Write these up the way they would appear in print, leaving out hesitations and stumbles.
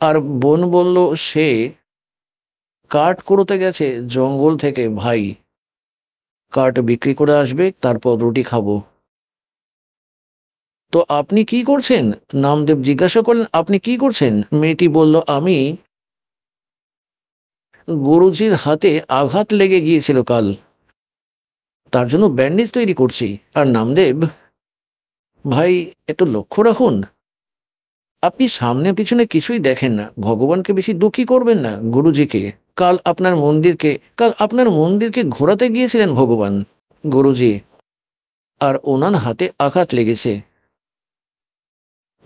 আর বোন বলল সে কাঠ কুড়োতে গেছে জঙ্গল থেকে ভাই, কাঠ বিক্রি করে আসবে, তারপর রুটি খাবো। তো আপনি কি করছেন? নামদেব জিজ্ঞাসা করলেন, আপনি কি করছেন? মেয়েটি বলল, আমি গুরুজির হাতে আঘাত লেগে গিয়েছিল কাল, তার জন্য ব্যান্ডেজ তৈরি করছি। আর নামদেব ভাই, একটু লক্ষ্য রাখুন, আপনি সামনে পিছনে কিছুই দেখেন না। ভগবানকে বেশি দুঃখী করবেন না, গুরুজিকে। কাল আপনার মন্দিরকে ঘোরাতে গিয়েছিলেন ভগবান, গুরুজি, আর ওনার হাতে আঘাত লেগেছে।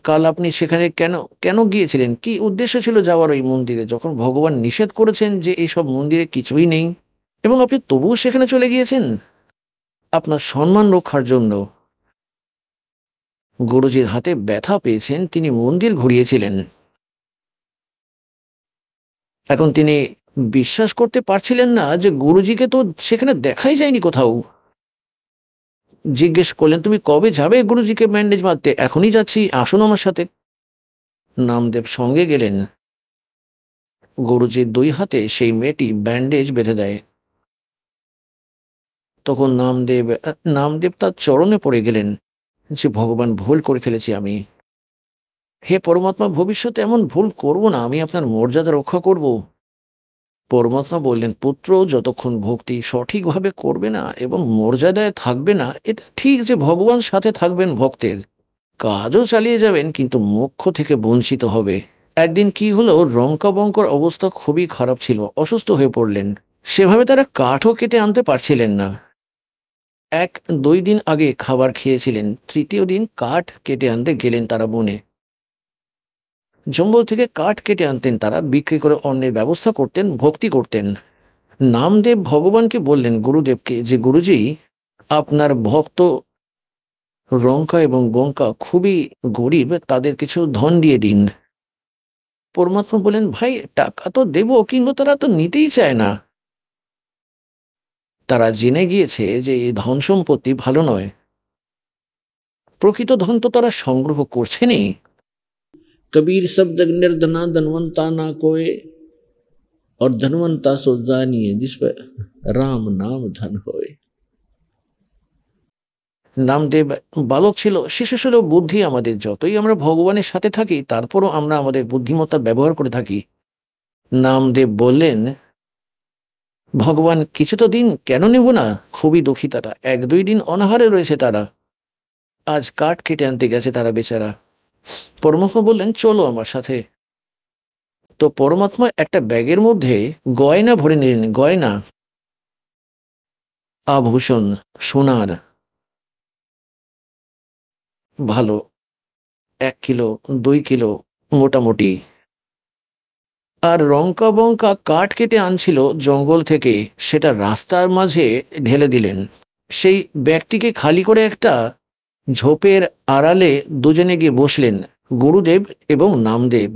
কাল আপনি সেখানে কেন কেন গিয়েছিলেন? কি উদ্দেশ্য ছিল যাওয়ার ওই মন্দিরে, যখন ভগবান নিষেধ করেছেন যে এইসব মন্দিরে কিছুই নেই, এবং আপনি তবুও সেখানে চলে গিয়েছেন আপনার সম্মান রক্ষার জন্য? গুরুজির হাতে ব্যথা পেয়েছেন, তিনি মন্দির ঘুরিয়েছিলেন। এখন তিনি বিশ্বাস করতে পারছিলেন না যে গুরুজিকে তো সেখানে দেখাই যায়নি কোথাও। জিজ্ঞেস করলেন, তুমি কবে যাবে গুরুজিকে ব্যান্ডেজ মারতে? এখনই যাচ্ছি, আসুন আমার সাথে। নামদেব সঙ্গে গেলেন। গুরুজির দুই হাতে সেই মেয়েটি ব্যান্ডেজ বেঁধে দেয়। তখন নামদেব তার চরণে পড়ে গেলেন যে ভগবান, ভুল করে ফেলেছি আমি। হে পরমাত্মা, ভবিষ্যতে এমন ভুল করব না, আমি আপনার মর্যাদা রক্ষা করব। পরমাত্মা বললেন, পুত্র, যতক্ষণ ভক্তি সঠিকভাবে করবে না এবং মর্যাদায় থাকবে না, এটা ঠিক যে ভগবান সাথে থাকবেন ভক্তের, কাজও চালিয়ে যাবেন, কিন্তু মোক্ষ থেকে বঞ্চিত হবে। একদিন কি হলো, রঙ্কাবঙ্কর অবস্থা খুবই খারাপ ছিল, অসুস্থ হয়ে পড়লেন। সেভাবে তারা কাঠও কেটে আনতে পারছিলেন না। 1-2 দিন আগে খাবার খেয়েছিলেন, তৃতীয় দিন কাঠ কেটে আনতে গেলেন তারা বনে। জঙ্গল থেকে কাঠ কেটে আনতেন তারা, বিক্রি করে অন্যের ব্যবস্থা করতেন, ভক্তি করতেন। নামদেব ভগবানকে বললেন, গুরুদেবকে, যে গুরুজি, আপনার ভক্ত রঙ্কা এবং বঙ্কা খুবই গরিব, তাদের কিছু ধন দিয়ে দিন। পরমাত্মা বলেন, ভাই, টাকা তো দেবো, কিন্তু তারা তো নিতেই চায় না। তারা জেনে গিয়েছে যে এই ধন সম্পত্তি ভালো নয়, প্রকৃত ধন তো তারা সংগ্রহ করছেনই। कबीर सब जग निर्धना धनवंता ना कोय, और धनवंता सो जानिए जिस पर राम नाम धन होए। নামদেব বালক ছিল, শিশু ছিল, বুদ্ধি আমাদের, যতই আমরা ভগবানের সাথে থাকি তারপরও আমরা আমাদের বুদ্ধিমত্তা ব্যবহার করে থাকি। নামদেব বললেন, ভগবান কিছু তো দিন, কেন নেব না? খুবই দুঃখী তারা, 1-2 দিন অনাহারে রয়েছে তারা। আজ কাঠ কেটে আনতে গেছে তারা বেচারা। পরমাত্মা বললেন, চলো আমার সাথে। তো পরমাত্মা একটা ব্যাগের মধ্যে গয়না ভরে নিলেন, গয়না, আভূষণ, সোনার, ভালো, 1 কিলো 2 কিলো মোটামুটি। আর লঙ্কা বঙ্কা কাঠ কেটে আনছিল জঙ্গল থেকে, সেটা রাস্তার মাঝে ঢেলে দিলেন। সেই ব্যাগটিকে খালি করে একটা ঝোপের আড়ালে দুজনে গিয়ে বসলেন, গুরুদেব এবং নামদেব।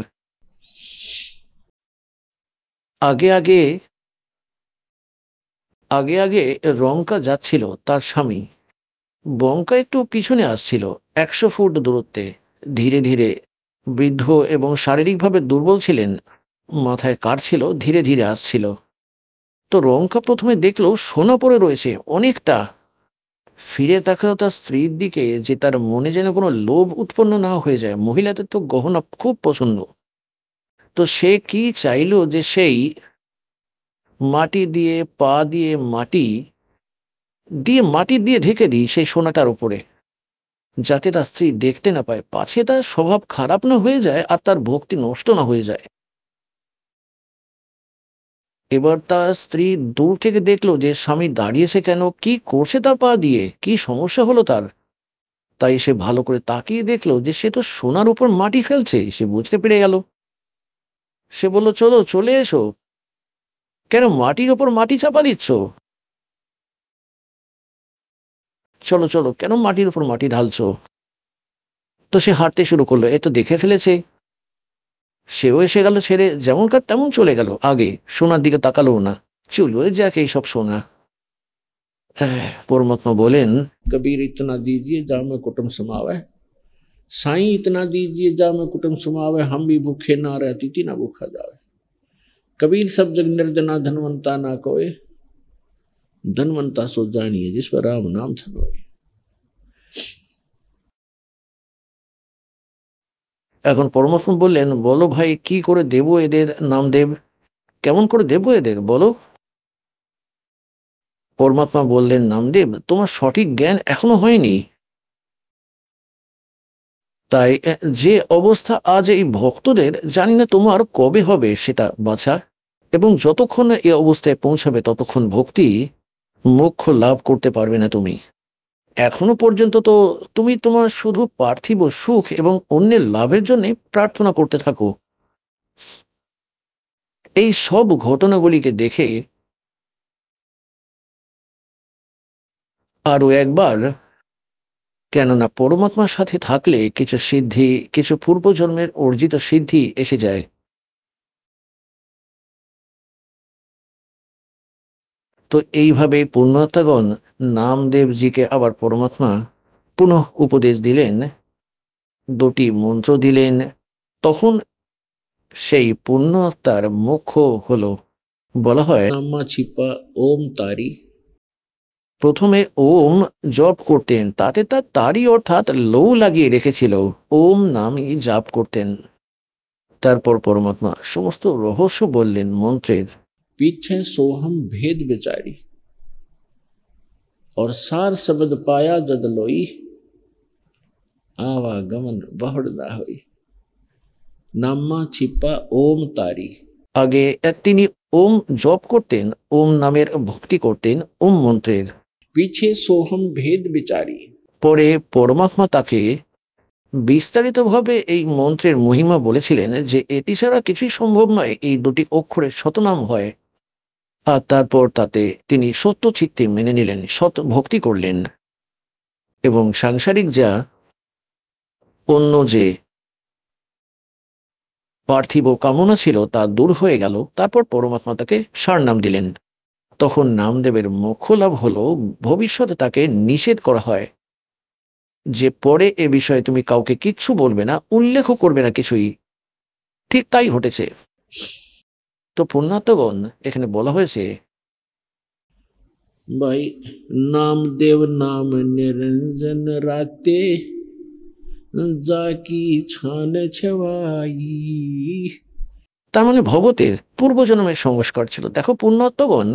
আগে আগে আগে আগে রঙ্কা যাচ্ছিল তার স্বামী, বঙ্কা একটু পিছনে আসছিল, 100 ফুট দূরত্বে। ধীরে ধীরে, বৃদ্ধ এবং শারীরিকভাবে দুর্বল ছিলেন, মাথায় কার ছিল, ধীরে ধীরে আসছিল। তো রঙ্কা প্রথমে দেখলো সোনা পড়ে রয়েছে অনেকটা। ফিরে তাকালো তার স্ত্রীর দিকে, যে তার মনে যেন কোনো লোভ উৎপন্ন না হয়ে যায়, মহিলাদের তো গহনা খুব পছন্দ। তো সে কি চাইলো যে সেই মাটি দিয়ে, পা দিয়ে মাটি দিয়ে ঢেকে দিই সেই সোনাটার উপরে, যাতে তার স্ত্রী দেখতে না পায়, পাছে তার স্বভাব খারাপ না হয়ে যায় আর তার ভক্তি নষ্ট না হয়ে যায়। এবার তার স্ত্রী দূর থেকে দেখলো যে স্বামী দাঁড়িয়েছে কেন, কি করছে তার পা দিয়ে, কি সমস্যা হলো তার। তাই সে ভালো করে তাকিয়ে দেখলো যে সে তো সোনার উপর মাটি ফেলছে, সে বুঝতে পেরে গেল। সে বলল, চলো, চলে এসো। কেন মাটির ওপর মাটি চাপা দিচ্ছ? চলো চলো, কেন মাটির উপর মাটি ঢালছো? তো সে হাঁটতে শুরু করলো, এ তো দেখে ফেলেছে। সেও এসে গেল, ছেড়ে যেমনকার তেমন চলে গেল, আগে সোনার দিকে তাকালো না। চুলো যাক এইসব সোনা। পরমাত্মা বলেন, কবির ইতনা দিজিয়ে দামে কুটুম সমাবে, साईं इतना दीजिए जा मैं कुटुंब समावे, हम भी भूखे ना रहती थी ना भूखा जावे। कबीर सब जग निर्जना धनवंता ना कोए, धनवंता सो जानिए जिस पर राम नाम धनोए। এখন পরমাত্মা বললেন, বলো ভাই কি করে দেব এদের নামদেব, কেমন করে দেব এদের বলো। পরমাত্মা বললেন, নামদেব তোমার সঠিক জ্ঞান এখনো হয়নি, তাই যে অবস্থা আজ এই ভক্তদের জানি না তোমার কবে হবে সেটা বাছা, এবং যতক্ষণ এই অবস্থায় পৌঁছাবে ততক্ষণ ভক্তি মোক্ষ লাভ করতে পারবে না তুমি। এখনো পর্যন্ত তো তুমি তোমার শুধু পার্থিব সুখ এবং অন্যের লাভের জন্য প্রার্থনা করতে থাকো। এই সব ঘটনাগুলিকে দেখে আরো একবার, কেননা পরমাত্মার সাথে থাকলে কিছু সিদ্ধি, কিছু পূর্বজন্মের অর্জিত সিদ্ধি এসে যায়। তো এইভাবে পুণ্যাত্মাগণ নামদেবজিকে আবার পরমাত্মা পুনঃ উপদেশ দিলেন, দুটি মন্ত্র দিলেন। তখন সেই পুণ্যাত্মার মোক্ষ হলো। বলা হয়, नामा छिपा ओम तारी, প্রথমে ওম জপ করতেন, তাতে তার তারি অর্থাৎ লৌ লাগিয়ে রেখেছিল, ওম নামই জাপ করতেন। তারপর পরমাত্মা সমস্ত রহস্য বললেন মন্ত্রের। पीछे सोहम भेद विचारी, और सार शब्द पाया जद लोई, आवागमन बहुड़ ना होई। नामा छिपा ओम तारी, আগে তিনি ওম জপ করতেন, ওম নামের ভক্তি করতেন, ওম মন্ত্রের। पीछे सोहम भेद विचारी, পরে পরমাত্মা তাকে বিস্তারিতভাবে এই মন্ত্রের মহিমা বলেছিলেন যে এটি ছাড়া কিছুই সম্ভব নয়, এই দুটি অক্ষরের শতনাম হয়। আর তারপর তাতে তিনি সত্য চিত্তে মেনে নিলেন, সৎ ভক্তি করলেন, এবং সাংসারিক যা অন্য যে পার্থিব কামনা ছিল তা দূর হয়ে গেল। তারপর পরমাত্মা তাকে সার নাম দিলেন। তখন নামদেবের মোক্ষ লাভ হলো। ভবিষ্যতে তাকে নিষেধ করা হয় যে পরে এ বিষয়ে তুমি কাউকে কিচ্ছু বলবে না, উল্লেখও করবে না কিছুই। ঠিক তাই ঘটেছে। তো পুণ্যাত্মগণ এখানে বলা হয়েছে, भाई नामदेव नाम निरंजन राते, जाकी छान छवाई। তার মানে ভগতের পূর্বজন্মের সংস্কার ছিল। দেখো পুণ্যাত্মগণ,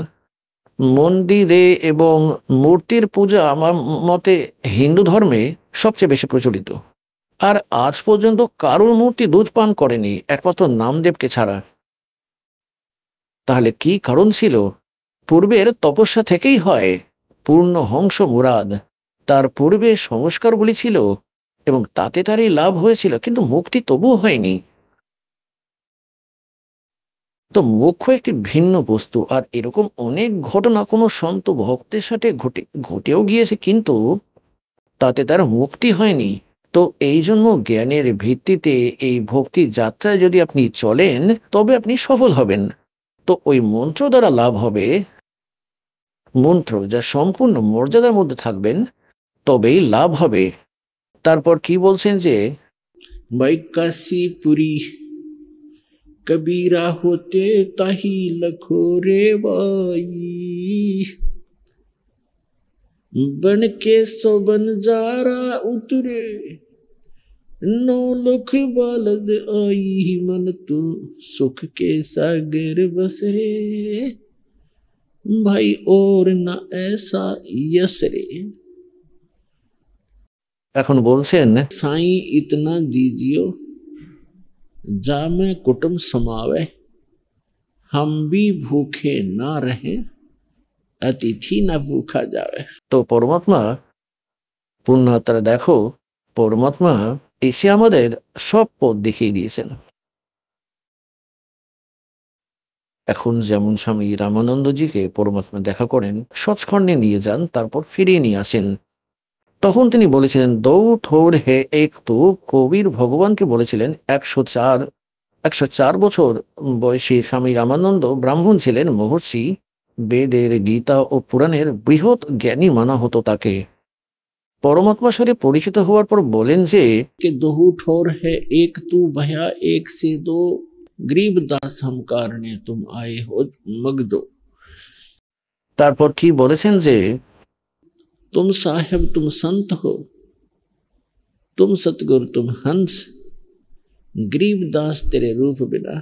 মন্দিরে এবং মূর্তির পূজা আমার মতে হিন্দু ধর্মে সবচেয়ে বেশি প্রচলিত। আর আজ পর্যন্ত কারোর মূর্তি দুধ পান করেনি একমাত্র নামদেবকে ছাড়া। তাহলে কি কারণ ছিল? পূর্বের তপস্যা থেকেই হয়। পূর্ণ হংস মুরাদ, তার পূর্বে সংস্কারগুলি ছিল এবং তাতে তারই লাভ হয়েছিল, কিন্তু মুক্তি তবুও হয়নি। তো মোক্ষ একটি ভিন্ন বস্তু। আর এরকম অনেক ঘটনা কোনো সন্ত ভক্তের সাথে ঘটেও গিয়েছে, কিন্তু তাতে তার মুক্তি হয়নি। তো এই জন্য জ্ঞানের ভিত্তিতে এই ভক্তি যাত্রায় যদি আপনি চলেন তবে আপনি সফল হবেন। তো ওই মন্ত্র দ্বারা লাভ হবে, মন্ত্র যা সম্পূর্ণ মর্যাদার মধ্যে থাকবেন তবেই লাভ হবে। তারপর কি বলছেন যে, भाई काशीपुरी कबीरा होते ताही लखो रे बाई, बन के सो बंजारा उतरे, नौ लख बालद आई मन तू, सुख के सागर बसरे, भाई और ना ऐसा यसरे। এখন বলছেন, साईं इतना दीजियो जा में कुटुंब समावे, हम भी भूखे ना रहे, अतिथि ना भूखा जावे। তো পরমাত্মা, পুণ্যাত্মারা দেখো, পরমাত্মা এসে আমাদের সব পথ দেখিয়ে দিয়েছেন। এখন যেমন স্বামী রামানন্দজিকে পরমাত্মা দেখা করেন, সচখণ্ডে নিয়ে যান, তারপর ফিরিয়ে নিয়ে আসেন। তখন তিনি বলেছিলেন, দৌ থোর হে এক তো, কবির ভগবানকে বলেছিলেন। 104 বছর বয়সী স্বামী রামানন্দ ব্রাহ্মণ ছিলেন, মহর্ষি। বেদের, গীতা ও পুরাণের বৃহৎ জ্ঞানী মানা হতো তাকে। পরমাত্মার সাথে পরিচিত হওয়ার পর বলেন যে कि दोहू ठोर है एक तू भया एक से दो गरीब दास हम कारणे तुम आए हो मगजो। তারপর কি বলেছেন যে तुम साहेब तुम संत हो, तुम सतगुरु तुम हंस, गरीब दास तेरे रूप बिना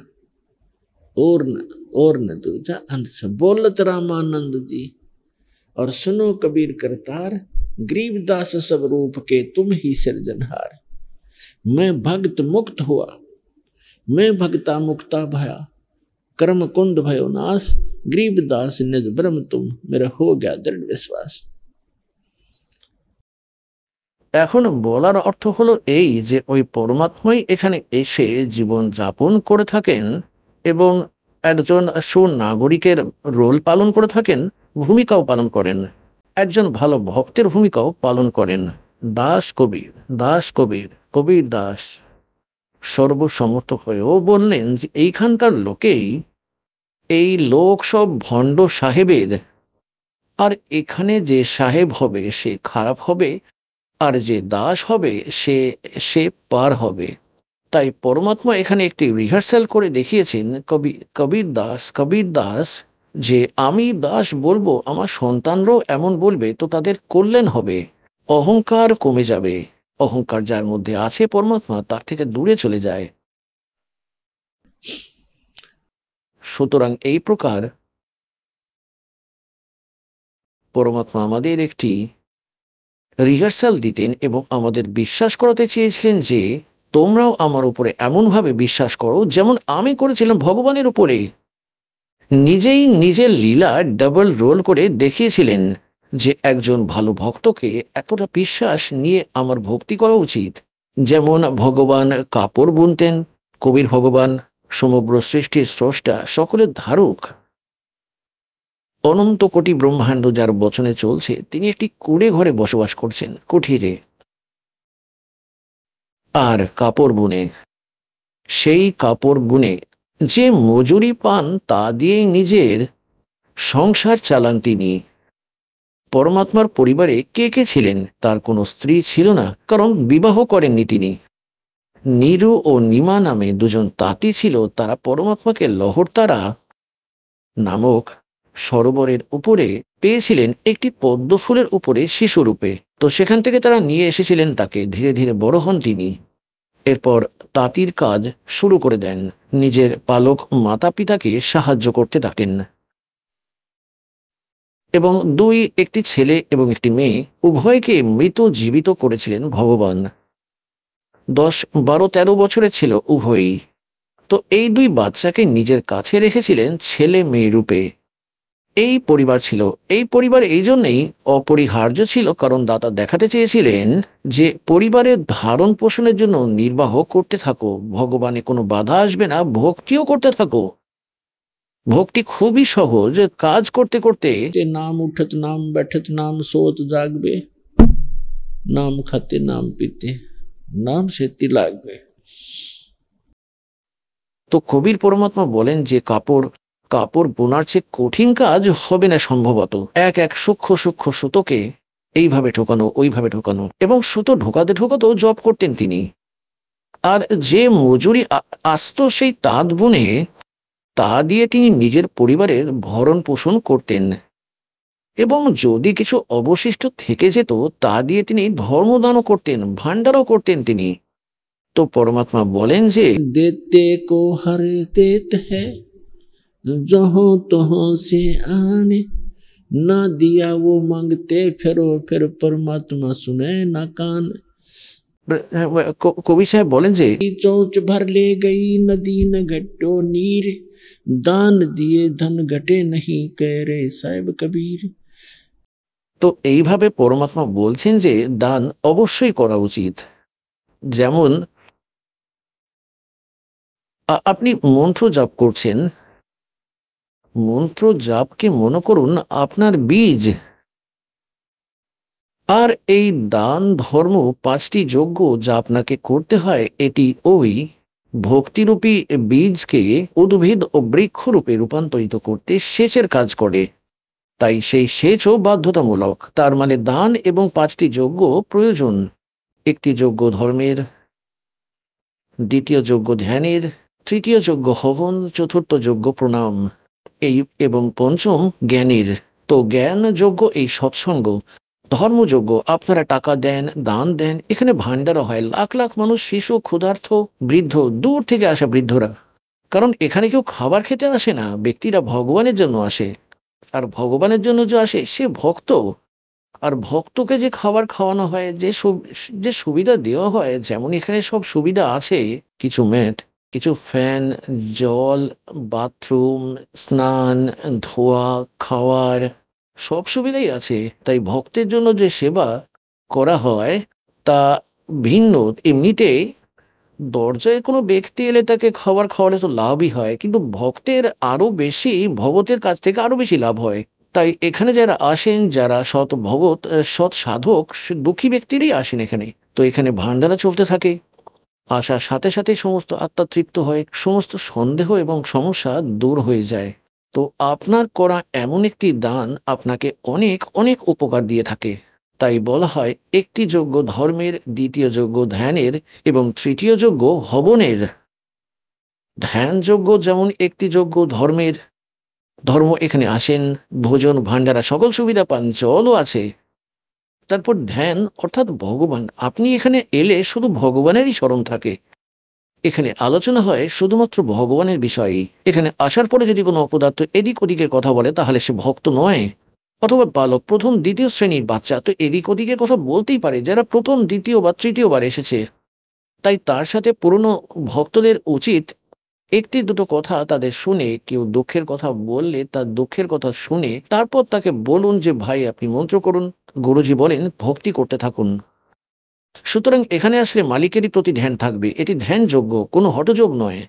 और न दूजा अंश। बोलत रामानंद जी और सुनो कबीर करतार, गरीब दास सब रूप के तुम ही सिरजनहार। मैं भक्त मुक्त हुआ, मैं भक्ता मुक्ता भया, कर्म कुंड भयो नाश, गरीब दास निज ब्रह्म तुम, मेरा हो गया दृढ़ विश्वास। এখন বলার অর্থ হলো এই যে ওই পরমাত্মাই এখানে এসে জীবন যাপন করে থাকেন এবং একজন সুনাগরিকের রোল পালন করে থাকেন, ভূমিকাও পালন করেন, একজন ভালো ভক্তের ভূমিকাও পালন করেন। দাস কবির, দাস কবির, কবির দাস সর্বসমর্থ হয়েও বললেন যে এইখানকার লোকেই, এই লোক সব ভণ্ড সাহেবের, আর এখানে যে সাহেব হবে সে খারাপ হবে, আর যে দাস হবে সে পার হবে। তাই পরমাত্মা এখানে একটি রিহার্সাল করে দেখিয়েছেন কবির দাস যে আমি দাস বলবো, আমার সন্তানরাও এমন বলবে, তো তাদের কল্যাণ হবে, অহংকার কমে যাবে, অহংকার যার মধ্যে আছে পরমাত্মা তার থেকে দূরে চলে যায়। সুতরাং এই প্রকার পরমাত্মা আমাদের একটি রিহার্সাল দিতেন এবং আমাদের বিশ্বাস করাতে চেয়েছিলেন যে তোমরাও আমার উপরে এমনভাবে বিশ্বাস করো যেমন আমি করেছিলাম ভগবানের উপরে। নিজেই নিজের লীলা ডাবল রোল করে দেখিয়েছিলেন যে একজন ভালো ভক্তকে এতটা বিশ্বাস নিয়ে আমার ভক্তি করা উচিত। যেমন ভগবান কাপড় বুনতেন, কবির ভগবান সমগ্র সৃষ্টির স্রষ্টা, সকলের ধারক, অনন্ত কোটি ব্রহ্মাণ্ড যার বচনে চলছে, তিনি একটি কুড়ে ঘরে বসবাস করছেন, কুঠিরে, আর কাপড় বুনে, সেই কাপড় বুনে যে মজুরি পান তা দিয়েই নিজের সংসার চালান তিনি। পরমাত্মার পরিবারে কে কে ছিলেন? তার কোনো স্ত্রী ছিল না, কারণ বিবাহ করেননি তিনি। নীরু ও নিমা নামে দুজন তাঁতি ছিল, তারা পরমাত্মাকে লহরতারা নামক সরোবরের উপরে পেয়েছিলেন একটি পদ্ম ফুলের উপরে শিশুরূপে। তো সেখান থেকে তারা নিয়ে এসেছিলেন তাকে, ধীরে ধীরে বড় হন তিনি। এরপর তাঁতির কাজ শুরু করে দেন, নিজের পালক মাতা পিতাকে সাহায্য করতে থাকেন এবং একটি ছেলে এবং একটি মেয়ে উভয়কে মৃত জীবিত করেছিলেন ভগবান। 10, 12, 13 বছরের ছিল উভয়ই। তো এই দুই বাচ্চাকে নিজের কাছে রেখেছিলেন ছেলে মেয়ে রূপে। এই পরিবার ছিল, এই পরিবার এই জন্যই অপরিহার্য ছিল কারণ দাতা দেখাতে চেয়েছিলেন যে পরিবারের ধারণ পোষণের জন্য নির্বাহ করতে থাকো, ভগবানে কোনো বাধা আসবে না, ভক্তিও করতে থাকো। ভক্তি খুবই সহজ, কাজ করতে করতে नाम उठत नाम बैठत नाम सोत जागबे, नाम खाते नाम पीते नाम से लागबे। তো কবির পরমাত্মা বলেন যে কাপড় বোনার চেয়ে কঠিন কাজ হবে না সম্ভবত। এক এক সূক্ষ্ম সূক্ষ্ম সুতোকে এইভাবে ঢোকানো, ওইভাবে ঢোকানো, এবং সুতো ঢোকাতে ঢোকাতেও জব করতেন তিনি। আর যে মজুরি আসতো সেই তাঁত বুনে, তা দিয়ে তিনি নিজের পরিবারের ভরণ পোষণ করতেন এবং যদি কিছু অবশিষ্ট থেকে যেত তা দিয়ে তিনি ধর্মদানও করতেন, ভাণ্ডারও করতেন তিনি। তো পরমাত্মা বলেন যে देते को हर देत है जहाँ तहाँ से आने, ना दिया वो मांगते फिर परमात्मा सुने ना कान। কবি সাহেব বলেন যে चौच भर ले गई नदी न घटो नीर, दान दिए धन घटे नहीं कह रे साहिब कबीर। তো এইভাবে পরমাত্মা বলছেন যে দান অবশ্যই করা উচিত। যেমন আপনি মন্ত্র জাপ করছেন, মন্ত্র জাপকে মনে করুন আপনার বীজ, আর এই দান ধর্ম 5টি যজ্ঞ যা আপনাকে করতে হয়, এটি ওই ভক্তিরূপী বীজকে উদ্ভিদ ও বৃক্ষরূপে রূপান্তরিত করতে সেচের কাজ করে। তাই সেই সেচও বাধ্যতামূলক। তার মানে দান এবং 5টি যজ্ঞ প্রয়োজন। একটি যজ্ঞ ধর্মের, দ্বিতীয় যজ্ঞ ধ্যানের, তৃতীয় যজ্ঞ হবন, চতুর্থ যজ্ঞ প্রণাম, এই এবং পঞ্চম জ্ঞানের। তো জ্ঞান যজ্ঞ এই সৎসঙ্গ। ধর্মযজ্ঞ আপনারা টাকা দেন, দান দেন, এখানে ভান্ডারা হয়, লাখ লাখ মানুষ, শিশু, ক্ষুধার্ত, বৃদ্ধ, দূর থেকে আসা বৃদ্ধরা। কারণ এখানে কেউ খাবার খেতে আসে না, ব্যক্তিরা ভগবানের জন্য আসে। আর ভগবানের জন্য যে আসে সে ভক্ত। আর ভক্তকে যে খাবার খাওয়ানো হয়, যে সুবিধা দেওয়া হয়, যেমন এখানে সব সুবিধা আছে, কিছু ম্যাট, কিছু ফ্যান, জল, বাথরুম, স্নান, ধোয়া, খাওয়ার, সব সুবিধাই আছে। তাই ভক্তের জন্য যে সেবা করা হয় তা ভিন্ন। এমনিতেই দরজায় কোনো ব্যক্তি এলে তাকে খাবার খাওয়ালে তো লাভই হয়, কিন্তু ভক্তের আরো বেশি, ভগতের কাছ থেকে আরো বেশি লাভ হয়। তাই এখানে যারা আসেন, যারা সৎ ভগত, সৎ সাধক, সে দুঃখী ব্যক্তিরই আসেন এখানে। তো এখানে ভান্ডারা চলতে থাকে। আসার সাথে সাথে সমস্ত আত্মা তৃপ্ত হয়, সমস্ত সন্দেহ এবং সমস্যা দূর হয়ে যায়। তো আপনার করা এমন একটি দান আপনাকে অনেক অনেক উপকার দিয়ে থাকে। তাই বলা হয় একটি যজ্ঞ ধর্মের, দ্বিতীয় যজ্ঞ ধ্যানের এবং তৃতীয় যজ্ঞ হবনের। ধ্যান যজ্ঞ যেমন একটি যজ্ঞ ধর্মের, ধর্ম এখানে আসেন, ভোজন ভান্ডারা সকল সুবিধা পান, জলও আছে। তারপর ধ্যান অর্থাৎ ভগবান, আপনি এখানে এলে শুধু ভগবানেরই স্মরণ থাকে। এখানে আলোচনা হয় শুধুমাত্র ভগবানের বিষয়েই। এখানে আসার পরে যদি কোনো অপদার্থ এদিক ওদিকের কথা বলে তাহলে সে ভক্ত নয়, অথবা বালক, প্রথম দ্বিতীয় শ্রেণীর বাচ্চা, তো এদিক ওদিকের কথা বলতেই পারে, যারা প্রথম দ্বিতীয় বা তৃতীয়বার এসেছে। তাই তার সাথে পুরনো ভক্তদের উচিত একটি দুটো কথা তাদের শুনে, কেউ দুঃখের কথা বললে তার দুঃখের কথা শুনে তারপর তাকে বলুন যে ভাই আপনি মন্ত্র করুন। গুরুজি বলেন ভক্তি করতে থাকুন। সুতরাং এখানে আসলে মালিকেরই প্রতি ধ্যান থাকবে। এটি ধ্যানযোগ্য, কোনো হঠযোগ নয়।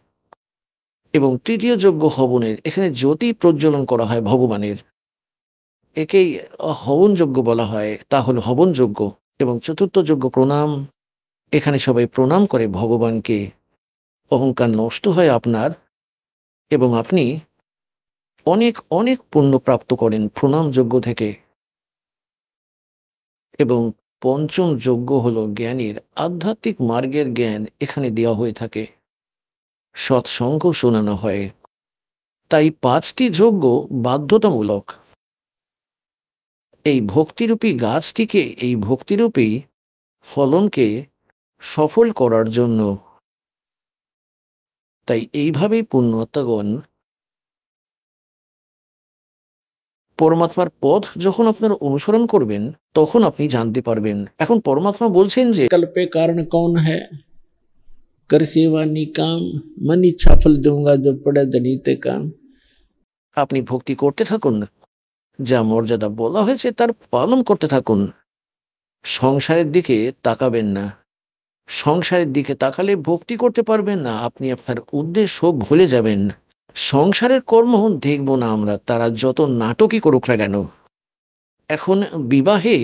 এবং তৃতীয় যজ্ঞ হবনের, এখানে জ্যোতি প্রজ্বলন করা হয় ভগবানের, একেই হবন যজ্ঞ বলা হয়, তা হলো হবন যজ্ঞ। এবং চতুর্থ যজ্ঞ প্রণাম, এখানে সবাই প্রণাম করে ভগবানকে। অহংকার নষ্ট হয় আপনার, এবং আপনি অনেক অনেক পুণ্য প্রাপ্ত করেন প্রণাম যজ্ঞ থেকে। এবং পঞ্চম যজ্ঞ হলো জ্ঞানের, আধ্যাত্মিক মার্গের জ্ঞান এখানে দেওয়া হয়ে থাকে, সৎসঙ্গ শোনানো হয়। তাই 5টি যজ্ঞ বাধ্যতামূলক। এই ভক্তিরূপী গাছটিকে, এই ভক্তিরূপী ফলনকে সফল করার জন্য। তাই এইভাবেই পুণ্যাত্মাগণ পরমাত্মার পথ যখন আপনারা অনুসরণ করবেন তখন আপনি জানতে পারবেন। এখন পরমাত্মা বলছেন যে कल्पे कारण कौन है, कर सेवा निकाम, मन इच्छा फल दूंगा जो पड़े जनीते काम। আপনি ভক্তি করতে থাকুন, যা মর্যাদা বলা হয়েছে তার পালন করতে থাকুন। সংসারের দিকে তাকাবেন না। সংসারের দিকে তাকালে ভক্তি করতে পারবেন না, আপনি আপনার উদ্দেশ্য ভুলে যাবেন। সংসারের কর্ম দেখব না আমরা, তারা যত নাটকই করুক না কেন। এখন বিবাহে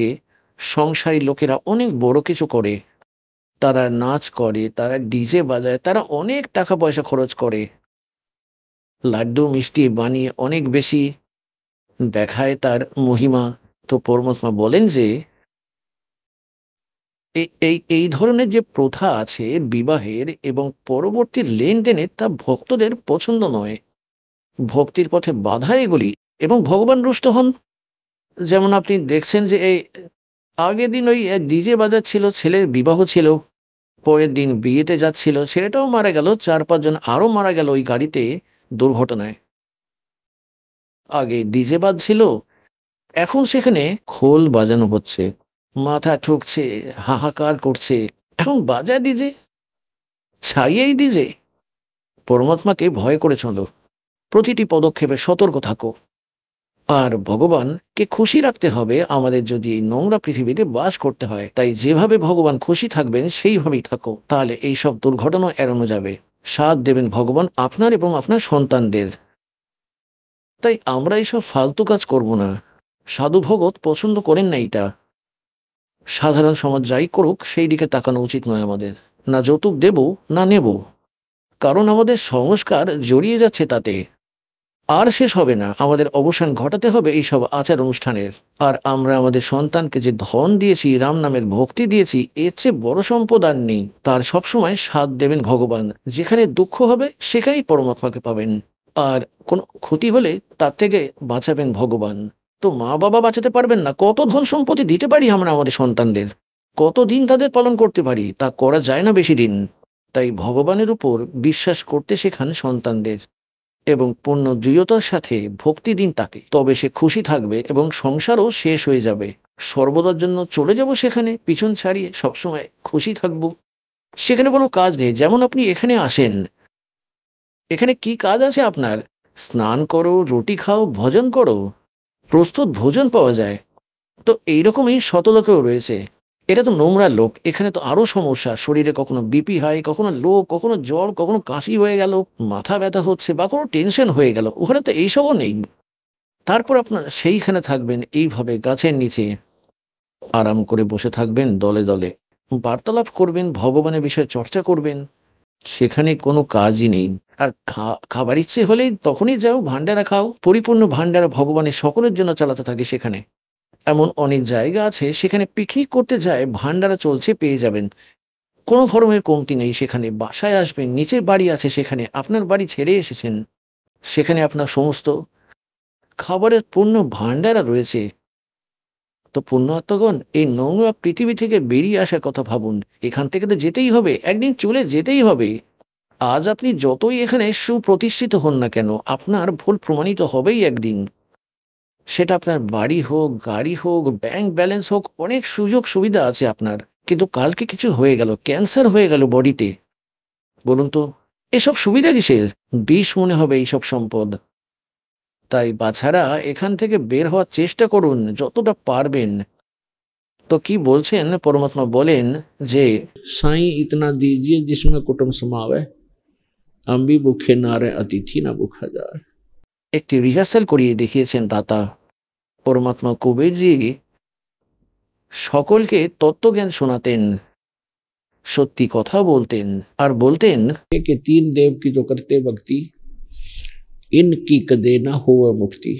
সংসারী লোকেরা অনেক বড় কিছু করে, তারা নাচ করে, তারা ডিজে বাজায়, তারা অনেক টাকা পয়সা খরচ করে, লাড্ডু মিষ্টি বানিয়ে অনেক বেশি দেখায় তার মহিমা। তো পরমাত্মা বলেন যে এই ধরনের যে প্রথা আছে বিবাহের এবং পরবর্তী লেনদেনের, তা ভক্তদের পছন্দ নয়। ভক্তির পথে বাধা এগুলি, এবং ভগবান রুষ্ট হন। যেমন আপনি দেখছেন যে এই আগের দিন ওই ডিজে বাজাচ্ছিল, ছেলের বিবাহ ছিল, পরের দিন বিয়েতে যাচ্ছিল, ছেলেটাও মারা গেল, 4-5 জন আরো মারা গেল ওই গাড়িতে দুর্ঘটনায়। আগে ডিজে বাজছিল, এখন সেখানে খোল বাজানো হচ্ছে, মাথা ঠুকছে, হাহাকার করছে। এখন বাজায় ডিজে, ছাড়িয়েই ডিজে। পরমাত্মাকে ভয় করে চলো, প্রতিটি পদক্ষেপে সতর্ক থাকো। আর ভগবানকে খুশি রাখতে হবে আমাদের যদি এই নোংরা পৃথিবীতে বাস করতে হয়। তাই যেভাবে ভগবান খুশি থাকবেন সেইভাবেই থাকো, তাহলে এইসব দুর্ঘটনা এড়ানো যাবে। সাথ দেবেন ভগবান আপনার এবং আপনার সন্তানদের। তাই আমরা এইসব ফালতু কাজ করব না। সাধু ভগত পছন্দ করেন না এটা। সাধারণ সমাজ যাই করুক সেই দিকে তাকানো উচিত নয় আমাদের। না যৌতুক দেব না নেব, কারণ আমাদের সংস্কার জড়িয়ে যাচ্ছে তাতে। আর শেষ হবে না, আমাদের অবসান ঘটাতে হবে এইসব আচার অনুষ্ঠানের। আর আমরা আমাদের সন্তানকে যে ধন দিয়েছি, রাম নামের ভক্তি দিয়েছি, এর চেয়ে বড় সম্পদ আর নেই। তার সবসময় সাথ দেবেন ভগবান। যেখানে দুঃখ হবে সেখানেই পরমাত্মাকে পাবেন। আর কোনো ক্ষতি হলে তার থেকে বাঁচাবেন ভগবান। তো মা বাবা বাঁচাতে পারবেন না, কত ধন সম্পত্তি দিতে পারি আমরা আমাদের সন্তানদের, কতদিন তাদের পালন করতে পারি, তা করা যায় না বেশি দিন। তাই ভগবানের উপর বিশ্বাস করতে শেখান সন্তানদের এবং পূর্ণ দৃঢ়তার সাথে ভক্তি দিন তাকে। তবে সে খুশি থাকবে এবং সংসারও শেষ হয়ে যাবে। সর্বদার জন্য চলে যাব সেখানে পিছন ছাড়িয়ে, সবসময় খুশি থাকব। সেখানে কোনো কাজ নেই। যেমন আপনি এখানে আসেন, এখানে কি কাজ আছে আপনার? স্নান করো, রুটি খাও, ভোজন করো, প্রস্তুত ভোজন পাওয়া যায়। তো এইরকমই শত লোকেও রয়েছে। এটা তো নোংরা লোক, এখানে তো আরো সমস্যা। শরীরে কখনো বিপি হয়, কখনো লো, কখনো জ্বর, কখনো কাশি হয়ে গেল, মাথা ব্যথা হচ্ছে বা কোনো টেনশন হয়ে গেল। ওখানে তো এইসবও নেই। তারপর আপনার সেইখানে থাকবেন এইভাবে গাছের নিচে, আরাম করে বসে থাকবেন দলে দলে, বার্তালাপ করবেন, ভগবানের বিষয়ে চর্চা করবেন। সেখানে কোনো কাজই নেই। আর খাবার ইচ্ছে হলেই তখনই যাও, ভান্ডারা খাও, পরিপূর্ণ ভান্ডারা ভগবানের সকলের জন্য চালাতে থাকে সেখানে। এমন অনেক জায়গা আছে সেখানে পিকনিক করতে যায়, ভান্ডারা চলছে, পেয়ে যাবেন। কোনো ধরনের কমতি নেই সেখানে। বাসায় আসবেন, নিচের বাড়ি আছে সেখানে, আপনার বাড়ি ছেড়ে এসেছেন, সেখানে আপনার সমস্ত খাবারের পূর্ণ ভান্ডারা রয়েছে। তো পুণ্যাত্মগণ, এই নোংরা পৃথিবী থেকে বেরিয়ে আসার কথা ভাবুন। এখান থেকে তো যেতেই হবে, একদিন চলে যেতেই হবে। আজ আপনি যতই এখানে সুপ্রতিষ্ঠিত হন না কেন, আপনার ভুল প্রমাণিত হবেই একদিন। সেটা আপনার বাড়ি হোক, গাড়ি হোক, ব্যাংক ব্যালেন্স হোক, অনেক সুযোগ সুবিধা আছে আপনার, কিন্তু কালকে কিছু হয়ে গেল, ক্যান্সার হয়ে গেল বডিতে, বলুন তো এসব সুবিধা কিসের? বিষ মনে হবে এইসব সম্পদ। তাই বাছারা এখান থেকে বের হওয়ার চেষ্টা করুন যতটা পারবেন। তো কি বলছেন পরমাত্মা? বলেন যে साईं इतना दीजिए जिसमें कुटुंब समावे, हम भी भूखे ना रहे, अतिथि ना भूखा जाए। একটি রিহার্সাল করিয়ে দেখিয়েছেন দাতা। পরমাত্মা কবিরজি সকলকে তত্ত্বজ্ঞান শোনাতেন, সত্যি কথা বলতেন, আর বলতেন कि तीन देव की जो करते भक्ति, इनकी कदे ना हो मुक्ति।